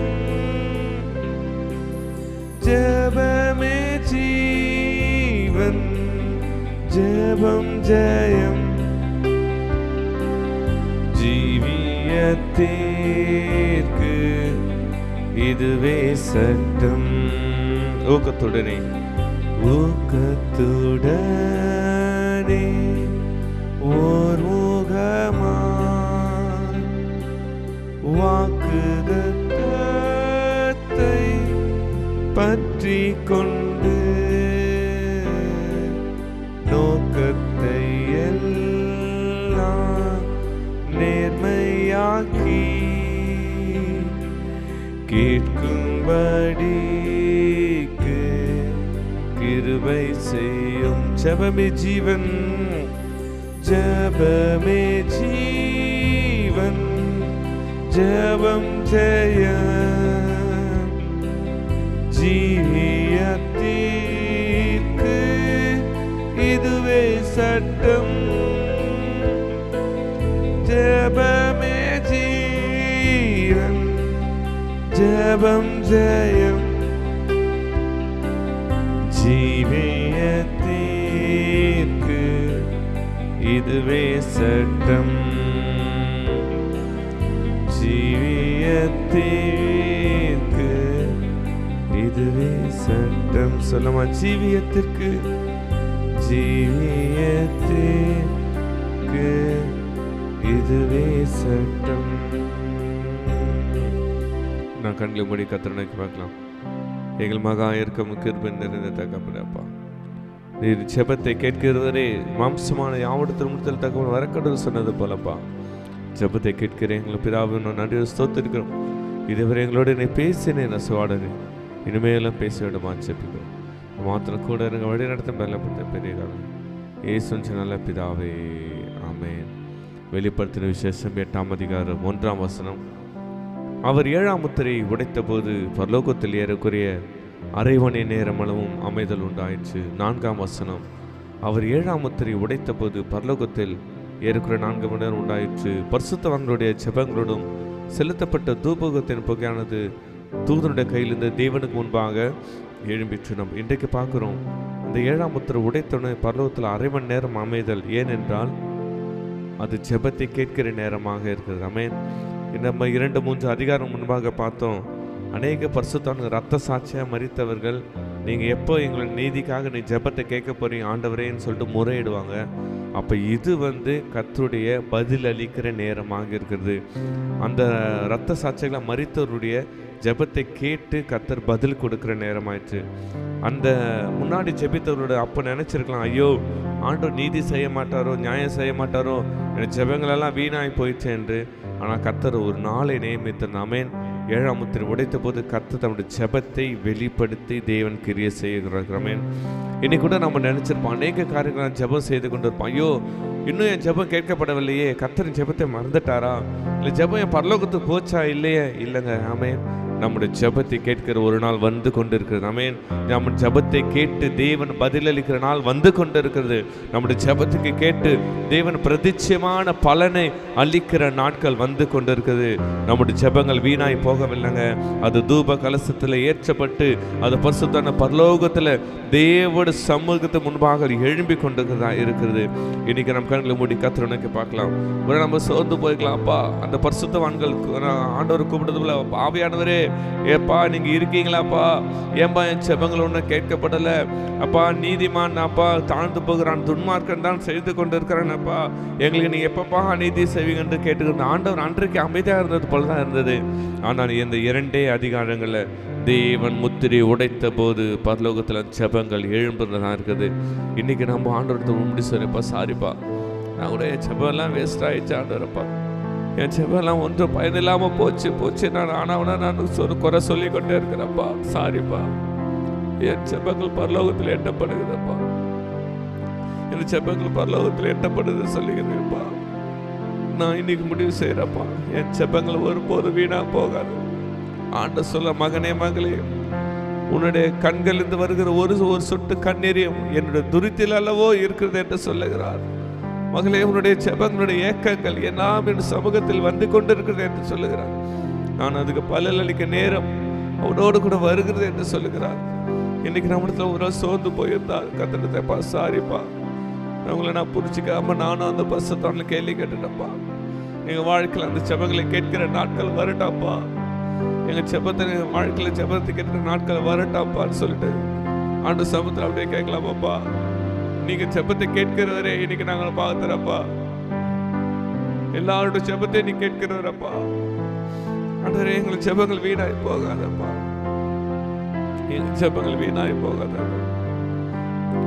ஜெபமே ஜீவன், ஜெபம் ஜெயம். ஜீவியத்திற்கு இதுவே சட்டம். ஊக்கத்துடனே ஊக்கத்துடனே ஓர் முகமாய் வாக்குதத்தத்தை பற்றி கொண்டு நோக்கத்தை எல்லாம் நேர்மையாக்கி கேட்கும்படிக்கு கிருபை செய்யும். ஜெபமே ஜீவன், ஜெபமே ஜீவன், ஜெபம் ஜெயம். ஜீவியத்திற்கு இதுவே சட்டம். ஜெபமே ஜீவன், ஜெபம் ஜெயம். ஜீவியத்திற்கு இதுவே சட்டம். ஜீவியத்திற்கு இதுவே சட்டம். சொல்லுமா, ஜீவியத்திற்கு, ஜீவியத்திற்கு இதுவே சட்டம். நான் கண்களை மூடி கர்த்தரை நோக்கி பார்க்கலாம். எங்கள் மகா இருக்கும் கிருபை நிறைந்த தகப்பனே அப்பா, நீர் ஜெபத்தை கேட்கிறவரே மாம்சமான யாவடத்தில் முடித்தல் தகவல் வரக்கடல் சொன்னது போலப்பா, ஜெபத்தை கேட்கிறேன் எங்களை பிதாவின் நன்றி ஸ்தோத்திருக்கிறோம். இதுவரை எங்களோட நீ பேசினேன் நசுவாடனே, இனிமேலும் பேச விடமா ஜெபிக்கிறோம். மாத்திரம் கூட இருங்க, வழி நடத்த மேலப்பட்ட பெரிய காலம் ஏசுஞ்ச நல்ல பிதாவே, ஆமென். வெளிப்படுத்தின விசேஷம் 8ஆம் அதிகாரம் 1ஆம் வசனம். அவர் 7ஆம் முத்திரையை உடைத்த போது பரலோகத்தில் ஏறக்குறைய அரை மணி நேரம் அளவும் அமைதல் உண்டாயிற்று. 4ஆம் வசனம். அவர் 7ஆம் முத்திரையை உடைத்த போது பரலோகத்தில் ஏறக்குறைய 4 மணி நேரம் உண்டாயிற்று. பரிசுத்தவான்களுடைய ஜெபங்களோடும் செலுத்தப்பட்ட தூபகத்தின் புகையானது தூதனுடைய கையிலிருந்து தேவனுக்கு முன்பாக எழும்பிற்று. நம்ம இன்றைக்கு பார்க்குறோம், அந்த 7ஆம் முத்திரை உடைத்தோடனே பரலோகத்தில் அரை மணி நேரம் அமைதல். ஏனென்றால் அது ஜெபத்தை கேட்கிற நேரமாக இருக்கிறது. ஆமென். நம்ம 2-3 அதிகாரம் முன்பாக பார்த்தோம், அநேக பரிசுத்தவான்கள் இரத்த சாட்சியாக மரித்தவர்கள், நீங்கள் எப்போ எங்களை நீதிக்காக நீ ஜெபத்தை கேட்க போறீங்க ஆண்டவரேன்னு சொல்லிட்டு முறையிடுவாங்க. அப்போ இது கர்த்தருடைய பதில் அளிக்கிற நேரமாக இருக்கிறது. அந்த இரத்த சாட்சிகளை மரித்தவருடைய ஜெபத்தை கேட்டு கர்த்தர் பதில் கொடுக்குற நேரமாயிடுச்சு. அந்த முன்னாடி ஜெபித்தவரோட அப்போ நினச்சிருக்கலாம், ஐயோ ஆண்டவர் நீதி செய்ய மாட்டாரோ, நியாயம் செய்ய மாட்டாரோ, என் ஜெபங்களெல்லாம் வீணாகி போயிடுச்சு என்று. ஆனால் கர்த்தர் ஒரு நாளை நியமித்தார். ஆமென். 7ஆம் முத்திரை உடைத்த போது கர்த்தர் தன்னுடைய ஜெபத்தை வெளிப்படுத்தி தேவன் கிரியை செய்கிறார். ஆமென். இன்னைக்கு கூட நம்ம நினச்சிருப்போம், அநேக காரியங்கள் ஜெபம் செய்து கொண்டு இருப்போம். ஐயோ இன்னும் என் ஜெபம் கேட்கப்படவில்லையே, கர்த்தரின் ஜெபத்தை மறந்துட்டாரா, இல்லை ஜெபம் என் பரலோகத்துக்கு போச்சா? இல்லையே, இல்லைங்க. ஆமென். நம்முடைய ஜெபத்தை கேட்கிற ஒரு நாள் வந்து கொண்டு இருக்கிறது. ஆமென். நம்ம ஜெபத்தை கேட்டு தேவன் பதிலளிக்கிற நாள் வந்து கொண்டு இருக்கிறது. நம்முடைய ஜெபத்துக்கு கேட்டு தேவன் பிரதிச்சயமான பலனை அளிக்கிற நாட்கள் வந்து கொண்டு இருக்குது. நம்முடைய ஜெபங்கள் வீணாய் போகவில்லைங்க. அது தூப கலசத்தில் ஏற்றப்பட்டு அது பரிசுத்தான பரலோகத்தில் தேவனுடைய சமூகத்து முன்பாக எழும்பி கொண்டு இருக்கிறது. இன்னைக்கு நம்ம கண்களை மூடி கர்த்தரை நோக்கி பார்க்கலாம். ஒரு நம்ம சோர்ந்து போய்க்கலாம். அப்பா, அந்த பரிசுத்தவான்கள் ஆண்டவர் கூப்பிடுறதுல, ஆவியானவரே ஏப்பா நீங்க இருக்கீங்களாப்பா, ஏன்பா என் ஜெபங்கள் ஒன்றும் கேட்கப்படலை அப்பா, நீதிமான் அப்பா தாழ்ந்து போகிறான், துன்மார்க்கன் தான் செய்து கொண்டு இருக்கிறான் அப்பா, எங்களுக்கு நீங்க எப்பப்பா நீதி செய்வீங்கன்னு கேட்டுக்கிற ஆண்டவர் அன்றைக்கு அமைதியாக இருந்தது போல தான் இருந்தது. ஆனால் இந்த 2 அதிகாரங்களில் தேவன் முத்திரை உடைத்த போது பரலோகத்தில் ஜெபங்கள் எழும்புறதான் இருக்குது. இன்னைக்கு நம்ம ஆண்டவர்கிட்ட முடி சொல்லிப்பா, சாரிப்பா நான் கூட ஜெபம் எல்லாம் வேஸ்ட் ஆயிடுச்சு ஆண்டவரப்பா, என் செவெல்லாம் ஒன்றும் பயனில்லாமல் போச்சு. நான் ஆனவனா நான் ஒரு குறை சொல்லிக்கொண்டே இருக்கிறேன்ப்பா. சாரிப்பா. என் செபங்கள் பரலோகத்தில் எட்டப்படுகிறப்பா. என் செபங்கள் பரலோகத்தில் எட்டப்படுது சொல்லுகிறேன்ப்பா. நான் இன்னைக்கு முடிவு செய்கிறப்பா, என் செபங்கள் ஒருபோது வீணா போகாது. ஆண்டவர் சொல்ல, மகனே மகளே, உன்னுடைய கண்களிலிருந்து வருகிற ஒரு சொட்டு கண்ணீரையும் என்னுடைய துரித்தில் அல்லவோ இருக்கிறது என்று சொல்லுகிறார். மகளே, உன்னுடைய செபங்களுடைய ஏக்கங்கள் எல்லாம் என் சமூகத்தில் வந்து கொண்டிருக்கிறது என்று சொல்லுகிறார். நான் அதுக்கு பலன் அளிக்க நேரம் அவனோடு கூட வருகிறது என்று சொல்லுகிறார். இன்னைக்கு நம்மளத்துல ஒரு சோர்ந்து போயிருந்தா கத்திரத்தைப்பா, சாரிப்பா, அவங்கள நான் புரிச்சிக்காம நானும் அந்த பஸ்ஸை கேள்வி கேட்டுட்டப்பா. எங்க வாழ்க்கையில் அந்த செபங்களை கேட்கிற நாட்கள் வரட்டாப்பா. எங்க செபத்தை வாழ்க்கையில் செபத்தை கேட்கிற நாட்கள் வரட்டாப்பான்னு சொல்லிட்டு ஆண்டு சமூகத்தில் அப்படியே கேட்கலாமாப்பா. நீங்க செபத்தை கேட்கிறவரே இன்னைக்கு நாங்கள் பார்த்துறப்பா. எல்லாரோட செபத்தை நீ கேட்கிறவரப்பா. ஆண்டவரே, எங்களுக்கு செபங்கள் வீணாய் போகாதப்பா. எங்க செபங்கள் வீணாய் போகாத.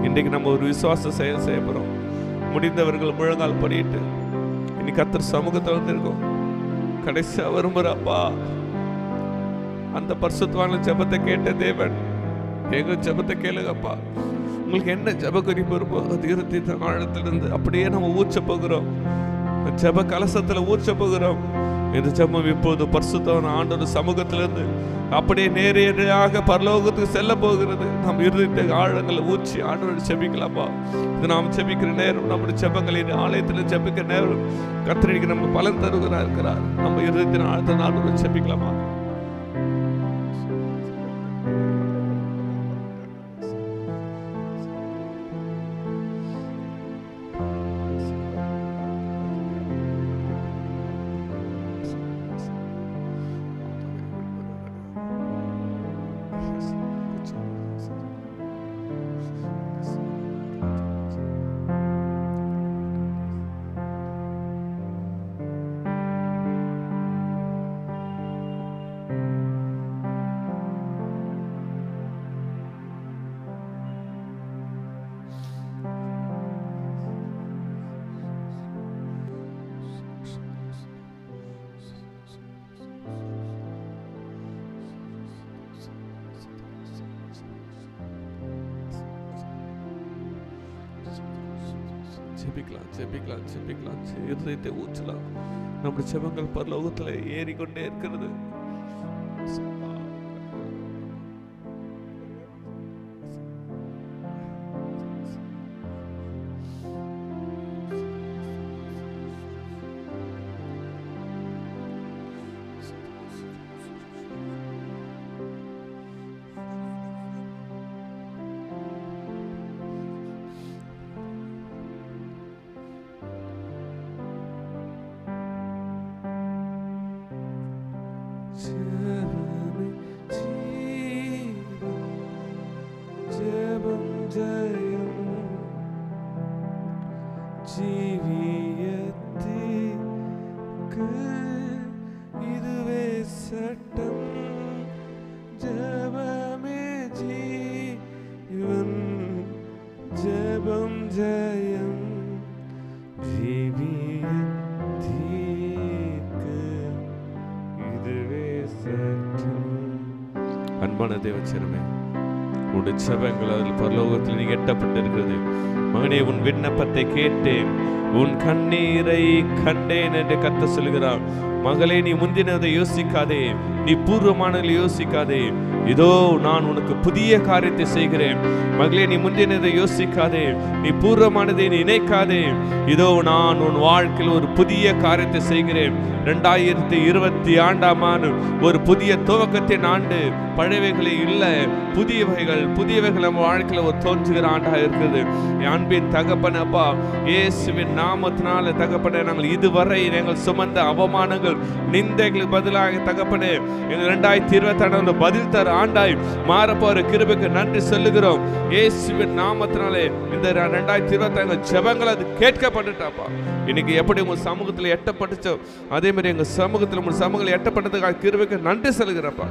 இன்றைக்கு நம்ம ஒரு விசுவாச செயல் செய்ய போறோம். முடிந்தவர்கள் முழங்கால் படிட்டு இன்னைக்கு கர்த்தர் சமூகத்தில் வந்திருக்கோம். கடைசியா வரும்புறப்பா, அந்த பரிசுத்தவான ஜெபத்தை கேட்ட தேவன் எங்க ஜெபத்தை கேளுங்கப்பா. உங்களுக்கு என்ன ஜெப குறிப்பு இருப்போ அது இருத்தி ஆழத்திலிருந்து அப்படியே நம்ம ஊற்ற போகிறோம். ஜெப கலசத்துல ஊற்ற போகிறோம். இந்த ஜெபம் இப்போது பரிசுத்தவான ஆண்டவர் சமூகத்திலிருந்து அப்படியே நேரடியாக பரலோகத்துக்கு செல்ல போகிறது. நம்ம இருதயத்தை ஆழங்களை ஊற்றி ஆண்டவரை செபிக்கலாமா? இது நாம் செபிக்கிற நேரம், நம்முடைய செபங்களின் ஆலயத்தில் செபிக்கிற நேரம் கர்த்தருக்கு நம்ம பலன் தருகிறார் இருக்கிறார். நம்ம இருதயத்தின் ஆழ்த்த ஆண்டவரை செபிக்கலாமா? ஜெபிக்கலாம். இருதயத்தை ஊற்றலாம். நம்முடைய செபங்கள் பரலோகத்தில் ஏறிக்கொண்டே இருக்கிறது. இதுவே சட்டம், ஜெபமே ஜீவன், ஜெபம் ஜெயம், ஜீவியத்திற்கு இதுவே சட்டம். அன்பான தேவச்சரமே, உடைய செபங்கள் அதில் பரலோகத்தில் நீ எட்டப்பட்டிருக்கிறது. மகனே, உன் விண்ணப்பத்தை கேட்டேன், உன் கண்ணீரை கண்டேன் என்று கர்த்தர் சொல்கிறார். மகளே, நீ முந்தினதை யோசிக்காதே, நீ பூர்வமானதை யோசிக்காதே. இதோ நான் உனக்கு புதிய காரியத்தை செய்கிறேன். மகளே, நீ முந்தினதை யோசிக்காதே, நீ பூர்வமானதை நினைக்காதே. இதோ நான் உன் வாழ்க்கையில் ஒரு புதிய காரியத்தை செய்கிறேன். 2020 ஆண்டாம் ஆண்டு ஒரு புதிய துவக்கத்தின் ஆண்டு. பழையவைகளை இல்லை, புதியவைகள் நம்ம வாழ்க்கையில் ஒரு தோன்றுகிற ஆண்டாக இருக்குது. என் அன்பின் தகப்பனப்பா, இயேசுவின் நாமத்தினால தகப்பனே, நாங்கள் இதுவரை நாங்கள் சுமந்த அவமானங்கள், நிந்தைகளுக்கு பதிலாக தகப்பனே, எங்கள் 2022 பதில் தர ஆண்டாய் மாறப்போற கிருபைக்கு நன்றி சொல்லுகிறோம். இயேசுவின் நாமத்தினாலே இந்த 2025 ஜெபங்கள் அது கேட்கப்பட்டுட்டாப்பா. இன்னைக்கு எப்படி உங்க சமூகத்தில் எட்டப்பட்டுச்சோ அதே மாதிரி எங்க சமூகத்தில் உங்க சமூகத்தில் எட்டப்பட்டதுக்காக கிருபைக்கு நன்றி சொல்லுகிறப்பா.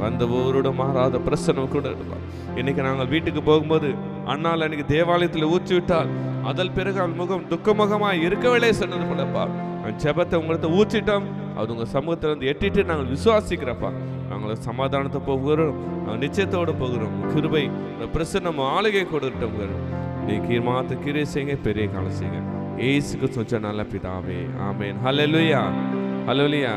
வந்த ஒருவரோட மாறாத பிரசனம் கூட இருப்பா. இன்னைக்கு நாங்கள் வீட்டுக்கு போகும்போது அண்ணால் அன்னைக்கு தேவாலயத்தில் ஊற்றி விட்டால் அதன் பிறகு அவள் முகம் துக்கமுகமாக இருக்கவில்லை சொன்னது போலப்பா. ஜெபத்தை உங்கள்கிட்ட ஊற்றிட்டோம், அது உங்கள் சமூகத்தில் வந்து எட்டிட்டு நாங்கள் விசுவாசிக்கிறப்பா. நாங்கள் சமாதானத்தை போகிறோம், நாங்கள் நிச்சயத்தோடு போகிறோம். கிருபை பிரசன்னம் ஆளுகை கொடுத்துட்டோம். நீ மாத்த கிரியை செய்யுங்க, பெரிய காலம் செய்யுங்க. ஏசுக்கு சொச்ச நல்ல பிதாவே, ஆமேன். ஹல்லேலூயா, ஹல்லேலூயா.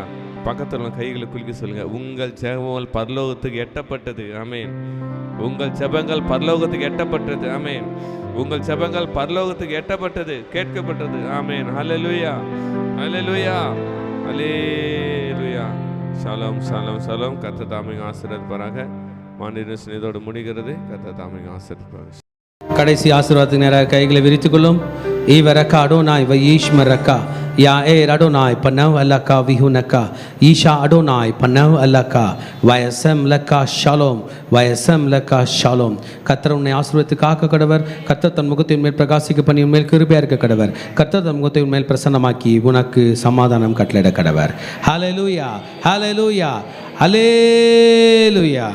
பக்கத்தில் உள்ள கைகளை குலுக்கி சொல்லுங்க, உங்கள் ஜெபங்கள் பரலோகத்துக்கு எட்டப்பட்டது. ஆமேன். உங்கள் ஜெபங்கள் பரலோகத்துக்கு எட்டப்பட்டது. ஆமேன். உங்கள் ஜெபங்கள் பரலோகத்துக்கு எட்டப்பட்டது, கேட்கப்பட்டது. ஆமேன். Hallelujah, hallelujah, hallelujah. ஷாலோம், ஷாலோம், ஷாலோம். கர்த்தர் தாமே ஆசீர்வதிப்பாராக. மாநில இதோடு முடிகிறது. கர்த்தர் தாமே ஆசீர்வதிப்பாராக. கடைசி ஆசீர்வாதத்துக்கு நேராக கைகளை விரித்துக் கொள்ளும். ஈவரக்கா அடோனாய் வயீஷ்மரக்கா யா ஏர் அடோனாய் பனவ் அல்லக்கா விஹுனக்கா ஈஷா அடோனாய் பனவ் அல்லக்கா வயசம் லக்கா ஷாலோம், வயசம் லக்கா ஷாலோம். கர்த்தர் உன்னை ஆசீர்வதித்து காக்க கடவர். கர்த்தர் தன் முகத்தின் மேல் பிரகாசிக்க பண்ணி உன்மேல் கிருபையா இருக்க கடவர். கர்த்தர் தன் முகத்தின் மேல் பிரசன்னமாக்கி உனக்கு சமாதானம் கட்டளையிட கடவர். ஹல்லேலூயா, ஹல்லேலூயா, ஹல்லேலூயா.